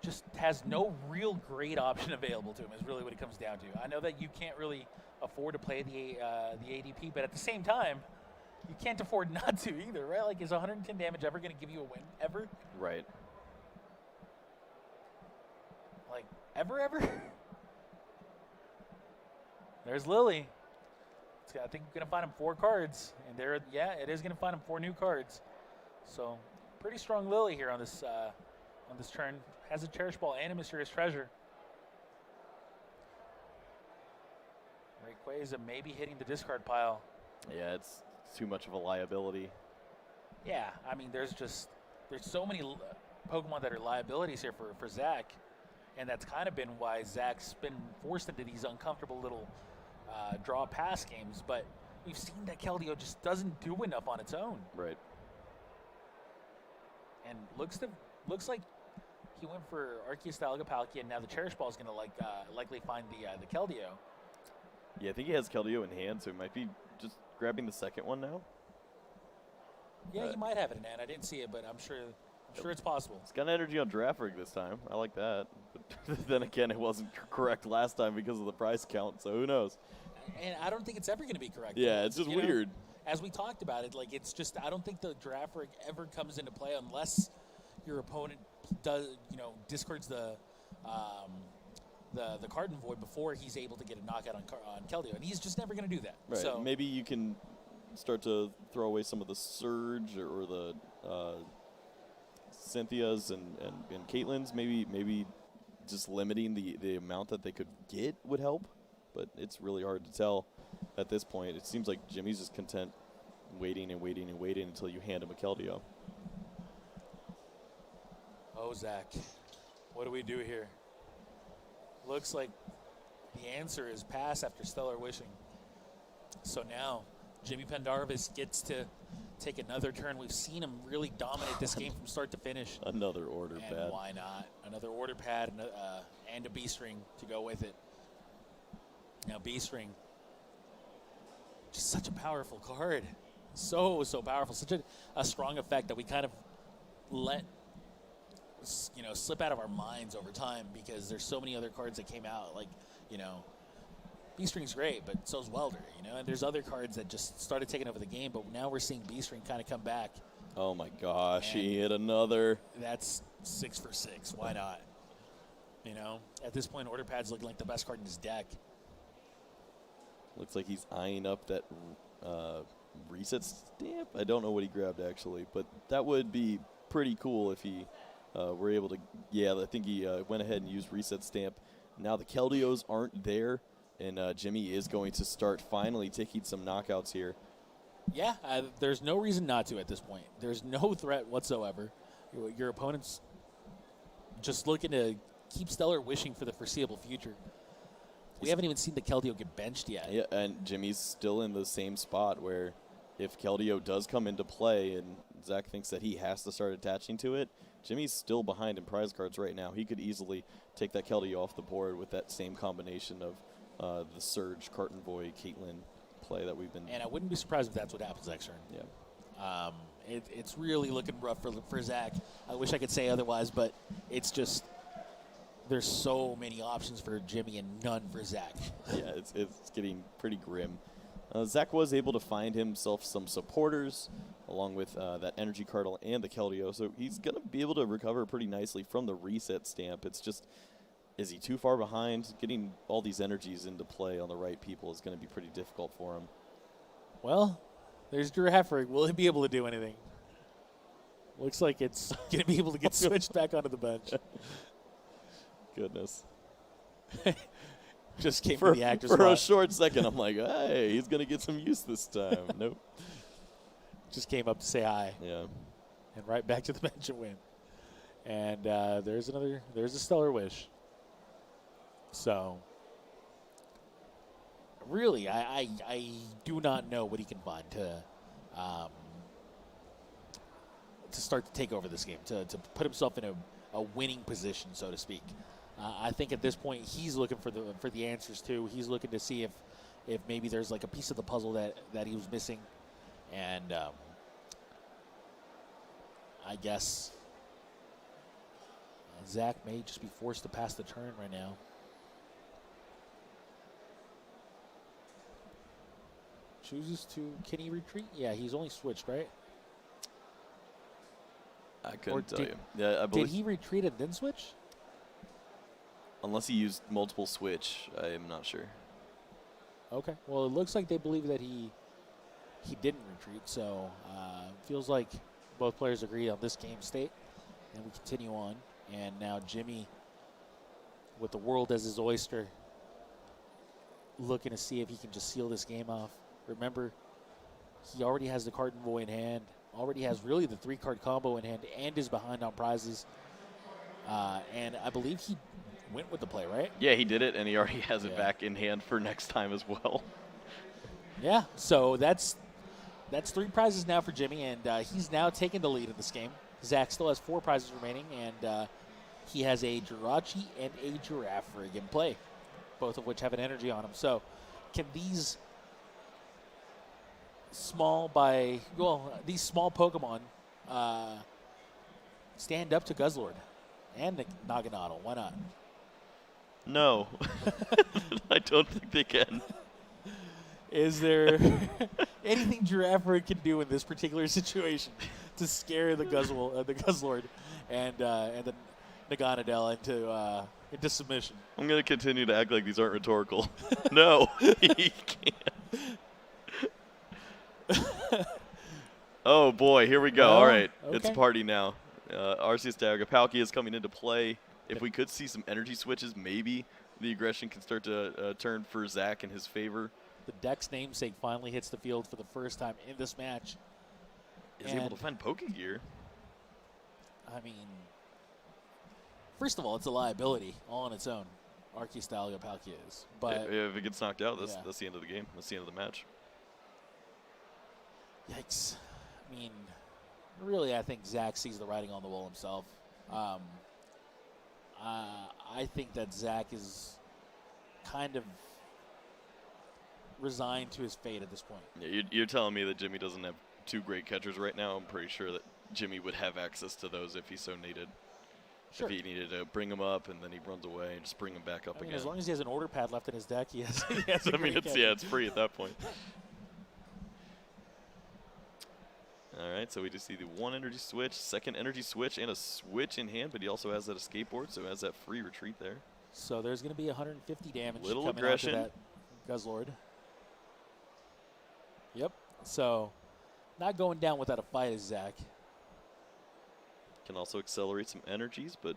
just has no real great option available to him is really what it comes down to. I know that you can't really afford to play the ADP, but at the same time, you can't afford not to either, right? Like, is 110 damage ever going to give you a win? Ever? Right. Like, ever? There's Lily. I think we're going to find him 4 cards. And it is going to find him 4 new cards. So, pretty strong Lily here on this turn. Has a Cherish Ball and a Mysterious Treasure. Rayquaza maybe hitting the discard pile. Yeah, it's too much of a liability. Yeah, I mean, there's so many Pokemon that are liabilities here for Zach, and that's kind of been why Zach's been forced into these uncomfortable little draw pass games. But we've seen that Keldeo just doesn't do enough on its own. Right. And looks like he went for Arceus Palkia, and now the Cherish Ball is going to likely find the Keldeo. Yeah, I think he has Keldeo in hand, so he might be just grabbing the second one now. Yeah, he might have it in hand. I didn't see it, but I'm sure it's possible. It's got energy on Draft Rig this time. I like that. But then again, it wasn't correct last time because of the price count, so who knows? And I don't think it's ever going to be correct. Yeah, it's just weird. As we talked about it, like it's just I don't think the Draft Rig ever comes into play unless your opponent discards the Carton Void before he's able to get a knockout on Keldeo, and he's just never going to do that. Right. So maybe you can start to throw away some of the Surge or the Cynthia's and Caitlyn's. Maybe just limiting the amount that they could get would help, but it's really hard to tell at this point. It seems like Jimmy's just content waiting until you hand him a Keldeo. Oh, Zach, what do we do here? Looks like the answer is pass after Stellar Wishing. So now Jimmy Pendarvis gets to take another turn. We've seen him really dominate this game from start to finish. Another order and pad. Why not? Another order pad and a B-string to go with it. Now B-string, just such a powerful card. So powerful. Such a strong effect that we kind of let slip out of our minds over time because there's so many other cards that came out. Like, B-string's great, but so's Welder, and there's other cards that just started taking over the game, but now we're seeing B-string kind of come back. Oh my gosh, he hit another. That's 6 for 6. Why not? At this point, order pad's looking like the best card in his deck. Looks like he's eyeing up that reset stamp. I don't know what he grabbed actually, but that would be pretty cool if he were able to. Yeah, I think he went ahead and used reset stamp. Now the Keldeos aren't there, and Jimmy is going to start finally taking some knockouts here. Yeah, there's no reason not to at this point. There's no threat whatsoever. Your opponent's just looking to keep Stellar Wishing for the foreseeable future. We haven't even seen the Keldeo get benched yet. Yeah, and Jimmy's still in the same spot where if Keldeo does come into play and Zach thinks that he has to start attaching to it, Jimmy's still behind in prize cards right now. He could easily take that Keldeo off the board with that same combination of the Surge, Carton Void, Caitlyn play that we've been. And I wouldn't be surprised if that's what happens next turn. Yeah. It's really looking rough for Zach. I wish I could say otherwise, but it's just there's so many options for Jimmy and none for Zach. Yeah, it's getting pretty grim. Zach was able to find himself some supporters along with that Energy Cardinal and the Keldeo, so he's going to be able to recover pretty nicely from the reset stamp. It's just, is he too far behind? Getting all these energies into play on the right people is going to be pretty difficult for him. Well, there's Draft Rig. Will he be able to do anything? Looks like it's going to be able to get switched back onto the bench. Goodness. Just came for to the actor's For spot. a short second, I'm like, hey, he's going to get some use this time. Nope. Just came up to say hi. Yeah. And right back to the bench and win. And there's a Stellar Wish. So, really, I do not know what he can find to start to take over this game, to put himself in a winning position, so to speak. I think at this point he's looking for the answers too. He's looking to see if maybe there's like a piece of the puzzle that he was missing, and I guess Zach may just be forced to pass the turn right now. Chooses to. Can he retreat? Yeah, he's only switched, right? I couldn't tell you. Yeah, I believe. Did he retreat and then switch? Unless he used multiple switch, I am not sure. Okay. Well, it looks like they believe that he didn't retreat, so feels like both players agree on this game state, and we continue on. And now Jimmy, with the world as his oyster, looking to see if he can just seal this game off. Remember, he already has the Carton Void in hand, already has really the 3-card combo in hand, and is behind on prizes. And I believe he went with the play, right? Yeah, he did it, and he already has it back in hand for next time as well. Yeah, so that's 3 prizes now for Jimmy, and he's now taking the lead in this game. Zach still has 4 prizes remaining, and he has a Jirachi and a Giraffe rig in play, both of which have an energy on them. So can these small Pokemon stand up to Guzzlord and the Naganadel? Why not? No, I don't think they can. Is there anything Giraffe Rig can do in this particular situation to scare the Guzzlord and the Naganadel into submission? I'm going to continue to act like these aren't rhetorical. No, he can't. Oh, boy, here we go. Well, all right, okay. It's a party now. Arceus Dialga Palkia is coming into play. If we could see some energy switches, maybe the aggression can start to turn for Zach in his favor. The Dex namesake finally hits the field for the first time in this match. Is able to find Pokegear. I mean, first of all, it's a liability all on its own. Arceus Dialga Palkia is. But if it gets knocked out, that's the end of the game. That's the end of the match. Yikes. I mean, really, I think Zach sees the writing on the wall himself. I think that Zach is kind of resigned to his fate at this point. Yeah, you're telling me that Jimmy doesn't have 2 great catchers right now? I'm pretty sure that Jimmy would have access to those if he so needed. Sure. If he needed to bring him up and then he runs away and just bring him back up again. As long as he has an order pad left in his deck, he has a I mean, it's free at that point. All right, so we just see the 1 energy switch, 2nd energy switch, and a switch in hand, but he also has that escape board, so he has that free retreat there. So there's going to be 150 damage Little coming aggression. after that Guzzlord. Yep. So not going down without a fight is Zach. Can also accelerate some energies, but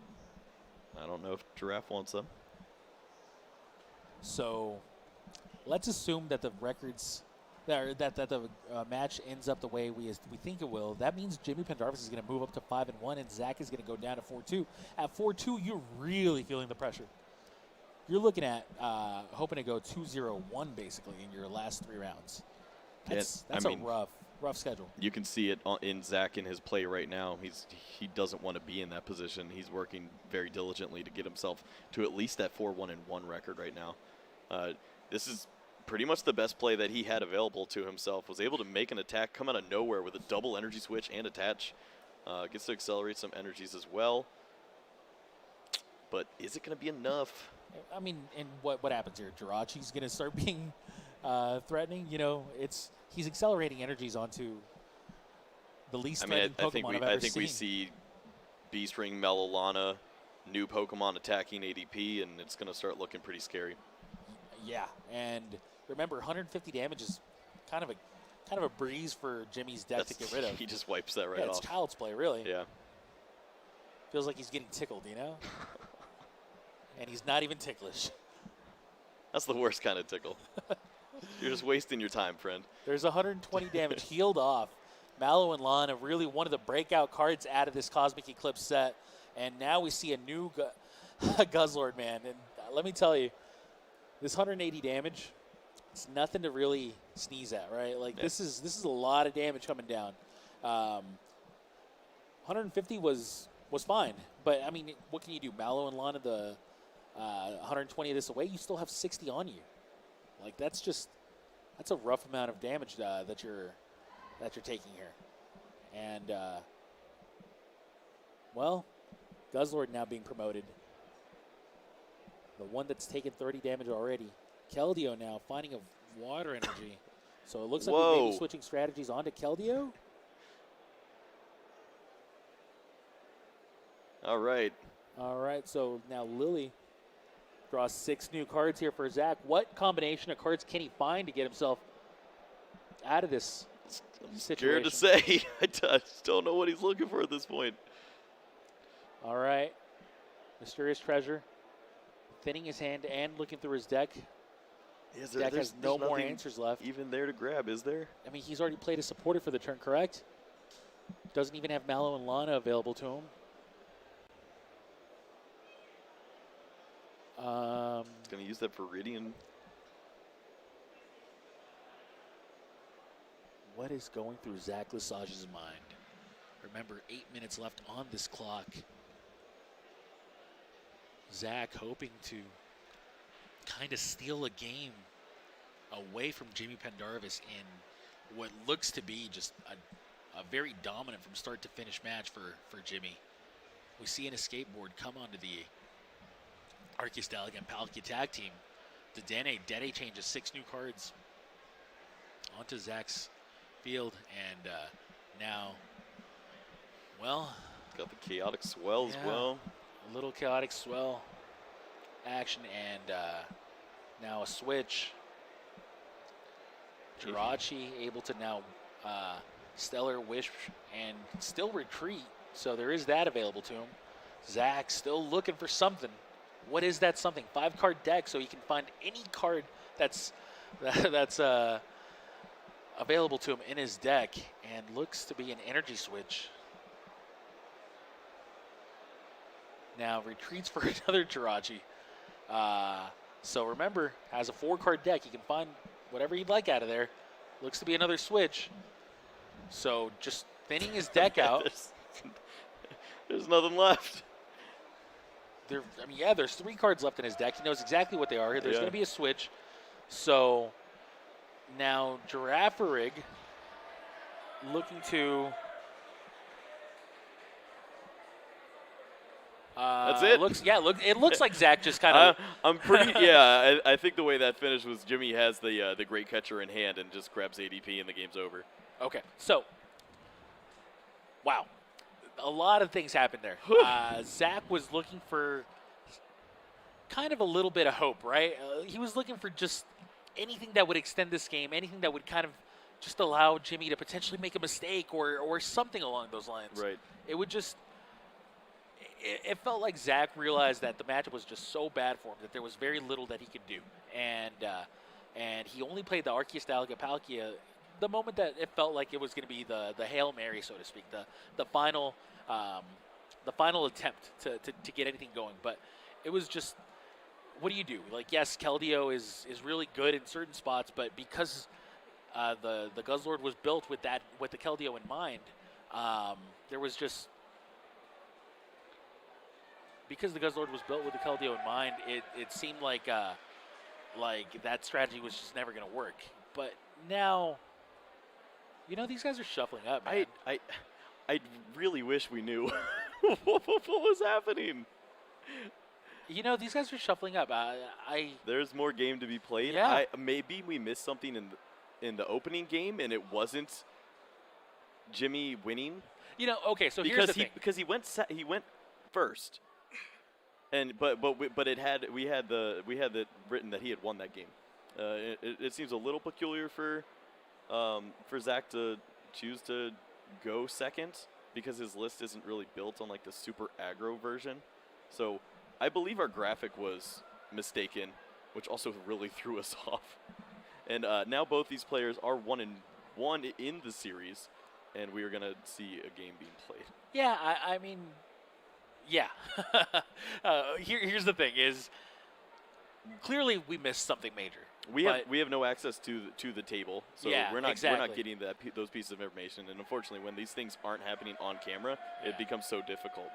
I don't know if Giraffe wants them. So let's assume that the records that the match ends up the way we think it will. That means Jimmy Pendarvis is going to move up to 5-1, and Zach is going to go down to 4-2. At 4-2, you're really feeling the pressure. You're looking at hoping to go 2-0-1 basically in your last 3 rounds. That's a rough schedule. You can see it in Zach in his play right now. He doesn't want to be in that position. He's working very diligently to get himself to at least that 4-1-1 record right now. This is pretty much the best play that he had available to himself. Was able to make an attack, come out of nowhere with a double energy switch and attach. Gets to accelerate some energies as well. But is it going to be enough? I mean, and what happens here? Jirachi's going to start being threatening. You know, he's accelerating energies onto the least threatening Pokemon I've ever seen. I think we see Beast Ring, Melolana, new Pokemon attacking ADP, and it's going to start looking pretty scary. Yeah, and remember, 150 damage is kind of a breeze for Jimmy's deck to get rid of. He just wipes that right off. off. It's child's play, really. Yeah. Feels like he's getting tickled, you know? And he's not even ticklish. That's the worst kind of tickle. You're just wasting your time, friend. There's 120 damage healed off. Mallow and Lana, really one of the breakout cards out of this Cosmic Eclipse set. And now we see a new Guzzlord, man. And let me tell you, this 180 damage, it's nothing to really sneeze at, right? Like, yeah. This is a lot of damage coming down. 150 was fine. But, I mean, what can you do? Mallow and Lana, the 120 of this away, you still have 60 on you. Like, that's a rough amount of damage that you're taking here. And, well, Guzzlord now being promoted. The one that's taken 30 damage already. Keldeo now finding a water energy. So it looks like we may be switching strategies onto Keldeo. All right. All right, so now Lily draws 6 new cards here for Zach. What combination of cards can he find to get himself out of this situation? Scared to say. I just don't know what he's looking for at this point. All right. Mysterious Treasure. Thinning his hand and looking through his deck. Deck has no more answers left. Even there to grab, is there? I mean, he's already played a supporter for the turn, correct? Doesn't even have Mallow and Lana available to him. He's going to use that Viridian. what is going through Zach Lesage's mind? Remember, 8 minutes left on this clock. Zach hoping to kind of steal a game away from Jimmy Pendarvis in what looks to be just a very dominant from start to finish match for Jimmy. We see an escape board come onto the Arceus Stallion and Palkia tag team. The Dene changes 6 new cards onto Zach's field, and now, well, got the chaotic swell as well. A little chaotic swell action, and now a switch. Jirachi able to now Stellar Wish and still retreat, so there is that available to him. Zach still looking for something. What is that something? 5-card deck, so he can find any card that's available to him in his deck, and looks to be an energy switch. Now retreats for another Jirachi. So remember, has a 4-card deck. He can find whatever he'd like out of there. Looks to be another switch. So just thinning his deck out. There's nothing left. There's 3 cards left in his deck. He knows exactly what they are. There's going to be a switch. So now Girafarig looking to... That's it. It looks like Zach just kind of... I'm pretty... Yeah, I think the way that finished was Jimmy has the great catcher in hand and just grabs ADP and the game's over. Okay, so... Wow. A lot of things happened there. Zach was looking for kind of a little bit of hope, right? He was looking for just anything that would extend this game, anything that would kind of just allow Jimmy to potentially make a mistake or something along those lines. Right. It would just... It felt like Zach realized that the matchup was just so bad for him that there was very little that he could do. And he only played the Arceus Stallion Palkia the moment that it felt like it was going to be the Hail Mary, so to speak, the final attempt to get anything going. But it was just, what do you do? Like, yes, Keldeo is really good in certain spots, but because the Guzzlord was built with the Keldeo in mind, there was just... Because the Guzzlord was built with the Keldeo in mind, it seemed like that strategy was just never going to work. But now, these guys are shuffling up, man. I really wish we knew what was happening. These guys are shuffling up. There's more game to be played. Yeah. Maybe we missed something in the opening game, and it wasn't Jimmy winning. Okay. So here's the thing. Because he went first. And but we had the written that he had won that game. It seems a little peculiar for Zach to choose to go second because his list isn't really built on like the super aggro version. So I believe our graphic was mistaken, which also really threw us off. And now both these players are 1-1 in the series, and we are gonna see a game being played. Yeah, I mean. Yeah. Here's the thing: is clearly we missed something major. We have no access to the table, so we're not getting those pieces of information. And unfortunately, when these things aren't happening on camera, it becomes so difficult.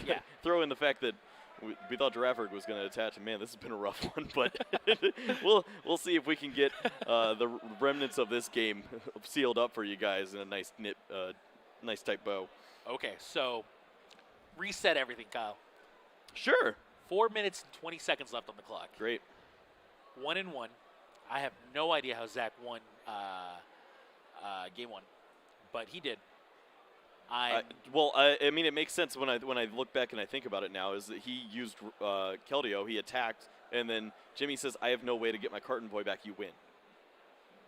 Yeah. Throw in the fact that we thought Girafarig was going to attach, and man, this has been a rough one. But we'll see if we can get the remnants of this game sealed up for you guys in a nice nice tight bow. Okay, so. Reset everything, Kyle. Sure. 4 minutes and 20 seconds left on the clock. Great. 1-1. I have no idea how Zach won game 1, but he did. I mean, it makes sense when I look back and I think about it now. Is that he used Keldeo, he attacked, and then Jimmy says, "I have no way to get my Carton Boy back. You win."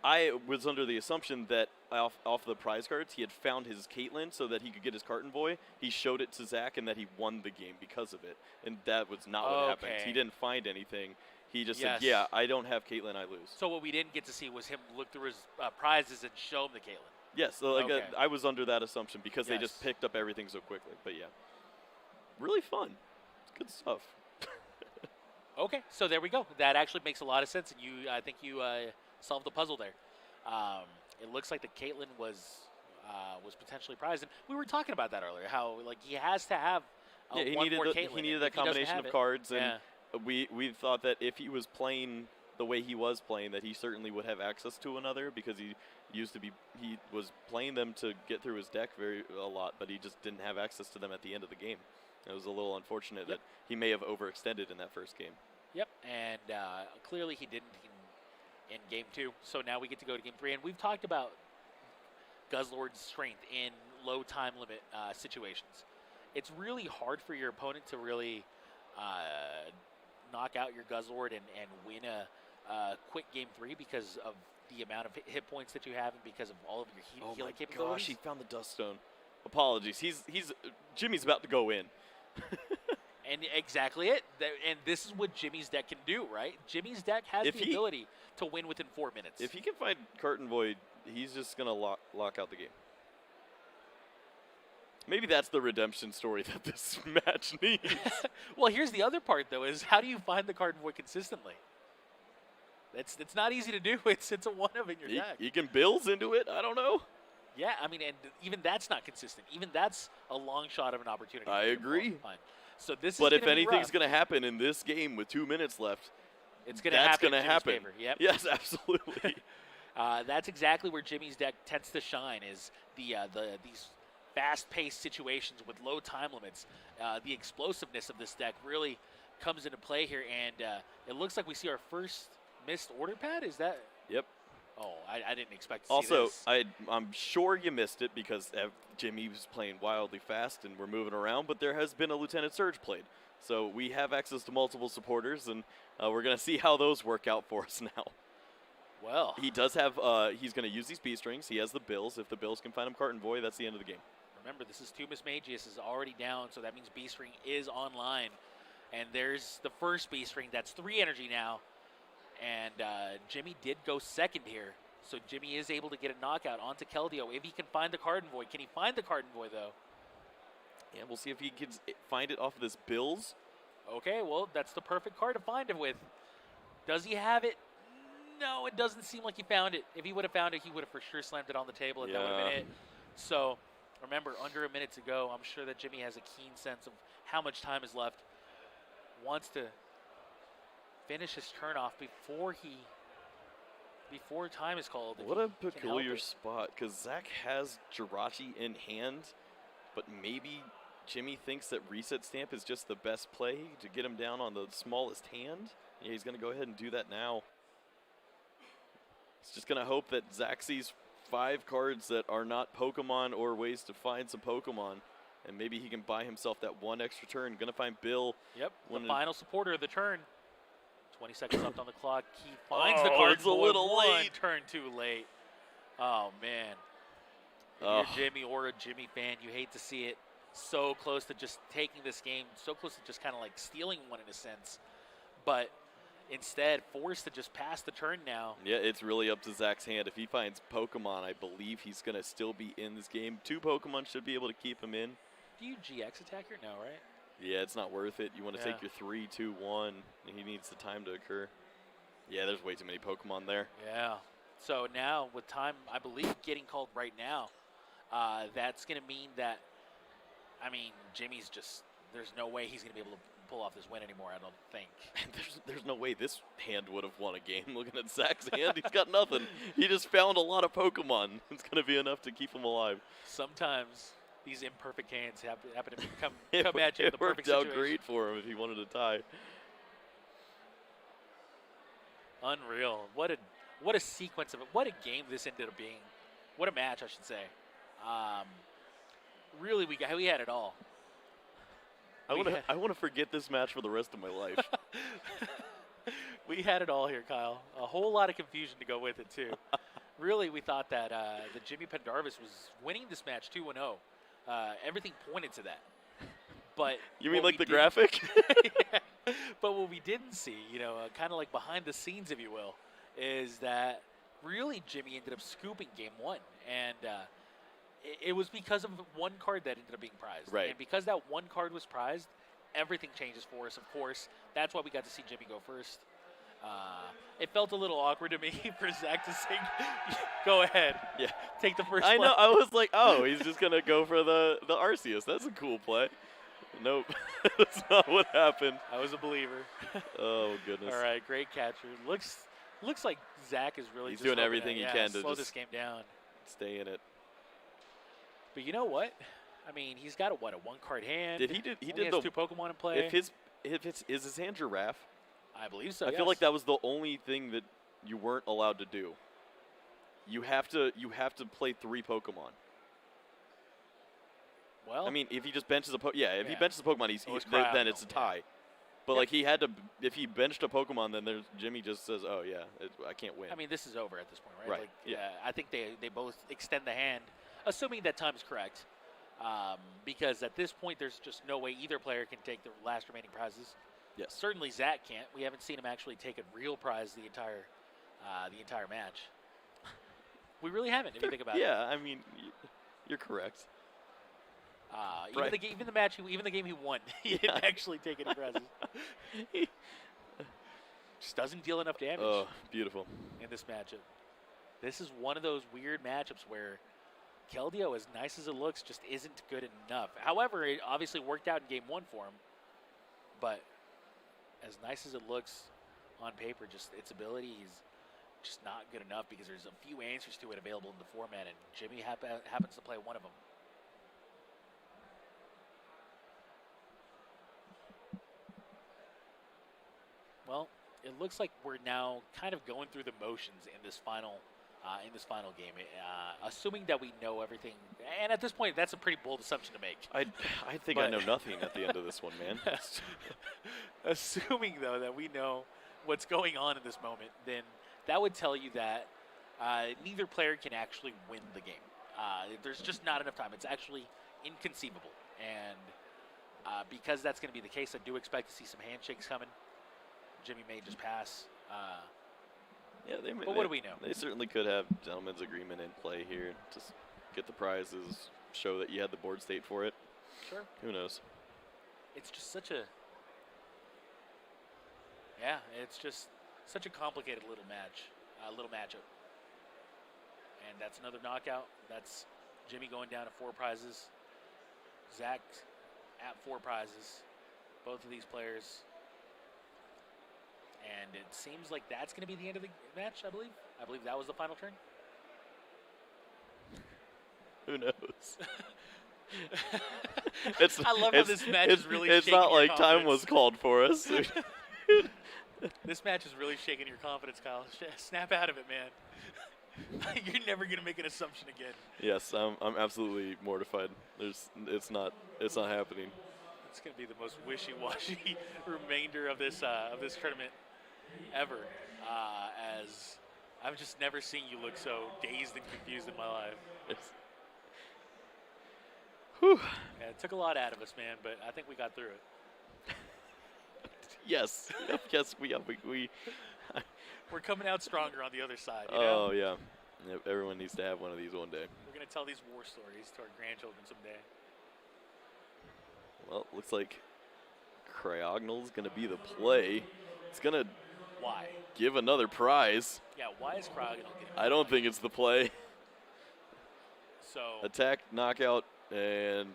I was under the assumption that off the prize cards, he had found his Caitlyn so that he could get his Carton Boy. He showed it to Zach, and that he won the game because of it. And that was not what happened. He didn't find anything. He just said, "Yeah, I don't have Caitlyn, I lose." So what we didn't get to see was him look through his prizes and show him the Caitlyn. Yes, so I was under that assumption because they just picked up everything so quickly. But yeah, really fun. It's good stuff. Okay, so there we go. That actually makes a lot of sense, and I think you solved the puzzle there. it looks like the Caitlyn was potentially prized. And we were talking about that earlier, how like he has to have he one needed more the, Caitlyn. he needed If that he doesn't combination have of it- cards, and Yeah. we thought that if he was playing the way he was playing, that he certainly would have access to another, because he was playing them to get through his deck a lot, but he just didn't have access to them at the end of the game. It was a little unfortunate that he may have overextended in that first game. Yep, and clearly he didn't in game 2. So now we get to go to game 3, and we've talked about Guzzlord's strength in low time limit situations. It's really hard for your opponent to really knock out your Guzzlord and win a quick game 3 because of the amount of hit points that you have and because of all of your healing capabilities. Gosh, he found the Dust Stone. Apologies. Jimmy's about to go in. And exactly it. And this is what Jimmy's deck can do, right? Jimmy's deck has the ability to win within 4 minutes. If he can find Curtain Void, he's just going to lock out the game. Maybe that's the redemption story that this match needs. Well, here's the other part, though, is how do you find the Curtain Void consistently? It's not easy to do. It's a one of in your deck. He can bills into it. I don't know. Yeah, I mean, and even that's not consistent. Even that's a long shot of an opportunity. I agree. So this But is if anything's going to happen in this game with 2 minutes left, it's going to happen. That's going to happen. Favor. Yep. Yes, absolutely. That's exactly where Jimmy's deck tends to shine. Is these fast-paced situations with low time limits. The explosiveness of this deck really comes into play here, and it looks like we see our first missed order pad. Is that? Yep. Oh, I didn't expect to also, see this. I'm sure you missed it because Jimmy was playing wildly fast and we're moving around, but there has been a Lieutenant Surge played. So we have access to multiple supporters, and we're going to see how those work out for us now. Well, he does have, he's going to use these B-strings. He has the bills. If the bills can find him Carton Void, that's the end of the game. Remember, this is Tumus Magius is already down, so that means B-string is online. And there's the first B-string. That's 3 energy now. And Jimmy did go second here. So Jimmy is able to get a knockout onto Keldeo if he can find the Carton Void. Can he find the Carton Void, though? Yeah, we'll see if he can find it off of this bills. Okay, well, that's the perfect card to find it with. Does he have it? No, it doesn't seem like he found it. If he would have found it, he would have for sure slammed it on the table, and that would have been it. So, remember, under a minute to go. I'm sure that Jimmy has a keen sense of how much time is left. Wants to finish his turn off before time is called. What a peculiar spot, because Zach has Jirachi in hand, but maybe Jimmy thinks that Reset Stamp is just the best play to get him down on the smallest hand. Yeah, he's going to go ahead and do that now. He's just going to hope that Zach sees 5 cards that are not Pokemon or ways to find some Pokemon, and maybe he can buy himself that 1 extra turn. Going to find Bill. Yep, the final supporter of the turn. 20 seconds left on the clock. He finds the card. It's a little late. Turn too late. Oh, man. If you're Jimmy or a Jimmy fan, you hate to see it. So close to just taking this game. So close to just kind of like stealing one in a sense. But instead, forced to just pass the turn now. Yeah, it's really up to Zach's hand. If he finds Pokemon, I believe he's going to still be in this game. 2 Pokemon should be able to keep him in. Do you GX attack here? No, right? Yeah, it's not worth it. You want to take your 3, 2, 1. And he needs the time to occur. Yeah, there's way too many Pokemon there. Yeah. So now, with time, I believe, getting called right now, that's going to mean that, I mean, Jimmy's just, there's no way he's going to be able to pull off this win anymore, I don't think. There's no way this hand would have won a game. Looking at Zach's hand, he's got nothing. He just found a lot of Pokemon. It's going to be enough to keep him alive. Sometimes these imperfect hands happen to come at you in the perfect situation. It worked out great for him if he wanted to tie. Unreal. What a sequence of it. What a game this ended up being. What a match, I should say. Really, we had it all. I want to forget this match for the rest of my life. We had it all here, Kyle. A whole lot of confusion to go with it, too. Really, we thought that the Jimmy Pendarvis was winning this match 2-0. Everything pointed to that. But you mean like the graphic? Yeah. But what we didn't see, kind of like behind the scenes, if you will, is that really Jimmy ended up scooping game 1. And it was because of one card that ended up being prized. Right. And because that one card was prized, everything changes for us, of course. That's why we got to see Jimmy go first. It felt a little awkward to me for Zach to say, "Go ahead, Yeah. take the first I play." know. I was like, oh, he's just gonna go for the Arceus. That's a cool play. Nope, that's not what happened. I was a believer. Oh goodness. All right, great catcher. Looks like Zach is really He's just doing hoping everything to, he can to slow just this game down. Stay in it. But you know what? I mean, he's got a 1-card hand. He Only did has the 2 Pokemon in play. Is his hand Giraffe? I believe so. I feel like that was the only thing that you weren't allowed to do. You have to play 3 Pokemon. Well, I mean, if he just benches if he Yeah. benches a Pokemon, then it's a tie. But Yep. like he had to, if he benched a Pokemon, then Jimmy just says, "Oh yeah, I can't win." I mean, this is over at this point, right? Right, Like, yeah. I think they both extend the hand, assuming that time's correct. Because at this point, there's just no way either player can take the last remaining prizes. yes. Certainly Zach can't. We haven't seen him actually take a real prize the entire match. We really haven't, if you think about it. Yeah, I mean, you're correct. Even the game he won, he didn't actually take any prizes. Just doesn't deal enough damage Oh, beautiful. in this matchup. This is one of those weird matchups where Keldeo, as nice as it looks, just isn't good enough. However, it obviously worked out in Game 1 for him. But as nice as it looks on paper, just its ability is just not good enough because there's a few answers to it available in the format, and Jimmy happens to play one of them. Well, it looks like we're now kind of going through the motions in this final game, assuming that we know everything. And at this point, that's a pretty bold assumption to make. I think I know nothing at the end of this one, man. Assuming, though, that we know what's going on in this moment, then that would tell you that neither player can actually win the game. There's just not enough time. It's actually inconceivable. And because that's going to be the case, I do expect to see some handshakes coming. Jimmy may just pass. Yeah, But what do we know? They certainly could have gentleman's agreement in play here. Just get the prizes, show that you had the board state for it. Sure. Who knows? It's just such a complicated little matchup. And that's another knockout. That's Jimmy going down to 4 prizes. Zach at 4 prizes. Both of these players. And it seems like that's going to be the end of the match, I believe. I believe that was the final turn. Who knows? I love how this match is really It's shaking not your like time was confidence. called for us. This match is really shaking your confidence, Kyle. Snap out of it, man. You're never going to make an assumption again. Yes, I'm absolutely mortified. It's not happening. It's going to be the most wishy-washy remainder of this tournament ever. As I've just never seen you look so dazed and confused in my life. Yes. Whew. Yeah, it took a lot out of us, man, but I think we got through it. Yes. Yes, we. We're coming out stronger on the other side. You know? Oh yeah. Yep, everyone needs to have one of these one day. We're going to tell these war stories to our grandchildren someday. Well, looks like Cryogonal's going to be the play. It's going to Why? give another prize. Yeah, why is Cryogonal getting I don't think it's the play. so? Attack, knockout, and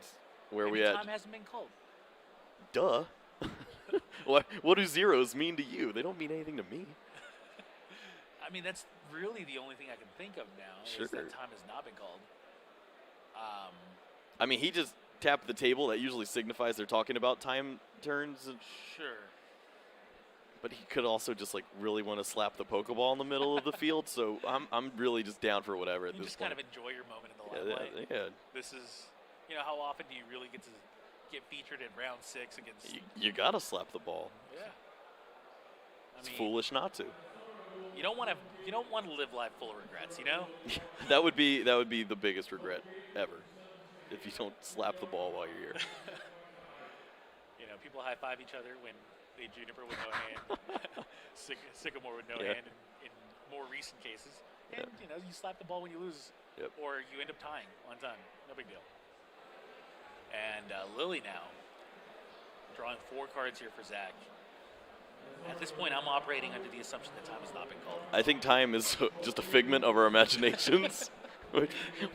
where are we maybe at? time hasn't been called. Duh. What do zeros mean to you? They don't mean anything to me. I mean, that's really the only thing I can think of now. Sure. Is that time has not been called. I mean, he just tapped the table. That usually signifies they're talking about time turns. Sure. But he could also just like really want to slap the Pokeball in the middle of the field. So I'm really just down for whatever at You this just point. kind of enjoy your moment in the limelight. Yeah. This is, how often do you really get to get featured in round 6 against? You gotta slap the ball. Yeah. It's foolish not to. You don't want to live life full of regrets, you know? That would be the biggest regret ever, if you don't slap the ball while you're here. People high five each other when they Juniper with no hand, Sycamore with no hand in more recent cases, and you slap the ball when you lose, or you end up tying on time. No big deal. And Lily now drawing 4 cards here for Zach. At this point, I'm operating under the assumption that time has not been called. I think time is just a figment of our imaginations.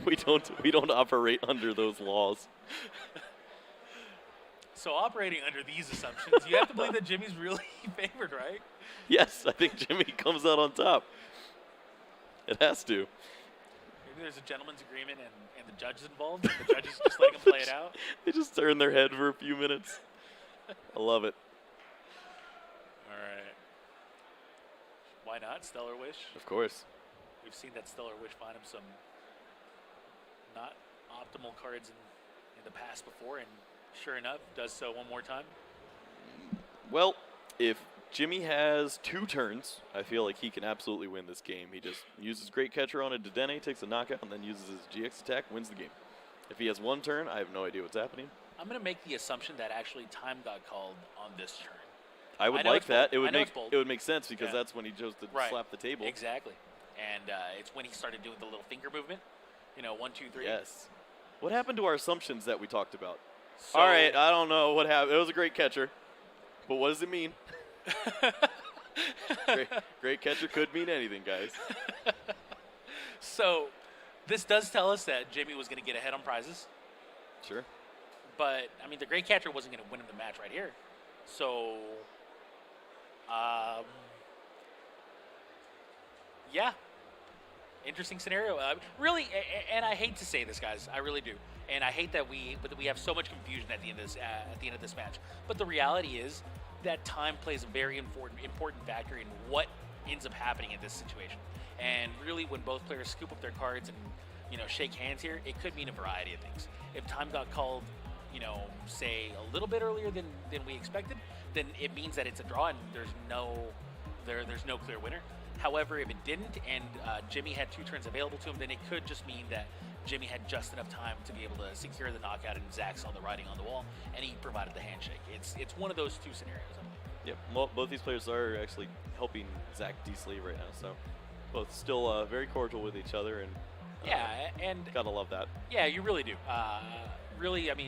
we don't operate under those laws. So operating under these assumptions, you have to believe that Jimmy's really favored, right? Yes, I think Jimmy comes out on top. It has to. Maybe there's a gentleman's agreement and the judge is involved, and the judge is just letting him play it out. They just turn their head for a few minutes. I love it. All right. Why not? Stellar Wish. Of course. We've seen that Stellar Wish find him some not optimal cards in the past before, and sure enough, does so one more time. Well, if Jimmy has 2 turns, I feel like he can absolutely win this game. He just uses Great Catcher on a Dedenne, takes a knockout, and then uses his GX attack, wins the game. If he has 1 turn, I have no idea what's happening. I'm going to make the assumption that actually time got called on this turn. I would like that. It would make sense because that's when he chose to slap the table. Exactly. And it's when he started doing the little finger movement. 1, 2, 3. Yes. What happened to our assumptions that we talked about? So, all right, I don't know what happened. It was a great catcher. But what does it mean? great catcher could mean anything, guys. So this does tell us that Jimmy was going to get ahead on prizes. Sure. But, I mean, the great catcher wasn't going to win him the match right here. So, yeah. Interesting scenario. Really, and I hate to say this, guys. I really do. And I hate that we have so much confusion at the end of this match. But the reality is that time plays a very important factor in what ends up happening in this situation. And really, when both players scoop up their cards and shake hands here, it could mean a variety of things. If time got called, say a little bit earlier than we expected, then it means that it's a draw and there's no clear winner. However, if it didn't and Jimmy had 2 turns available to him, then it could just mean that Jimmy had just enough time to be able to secure the knockout and Zach saw the writing on the wall and he provided the handshake. It's one of those 2 scenarios. Yep, well, both these players are actually helping Zach de-sleeve right now, so both still very cordial with each other and yeah, and gotta love that. Yeah, you really do. Really, I mean,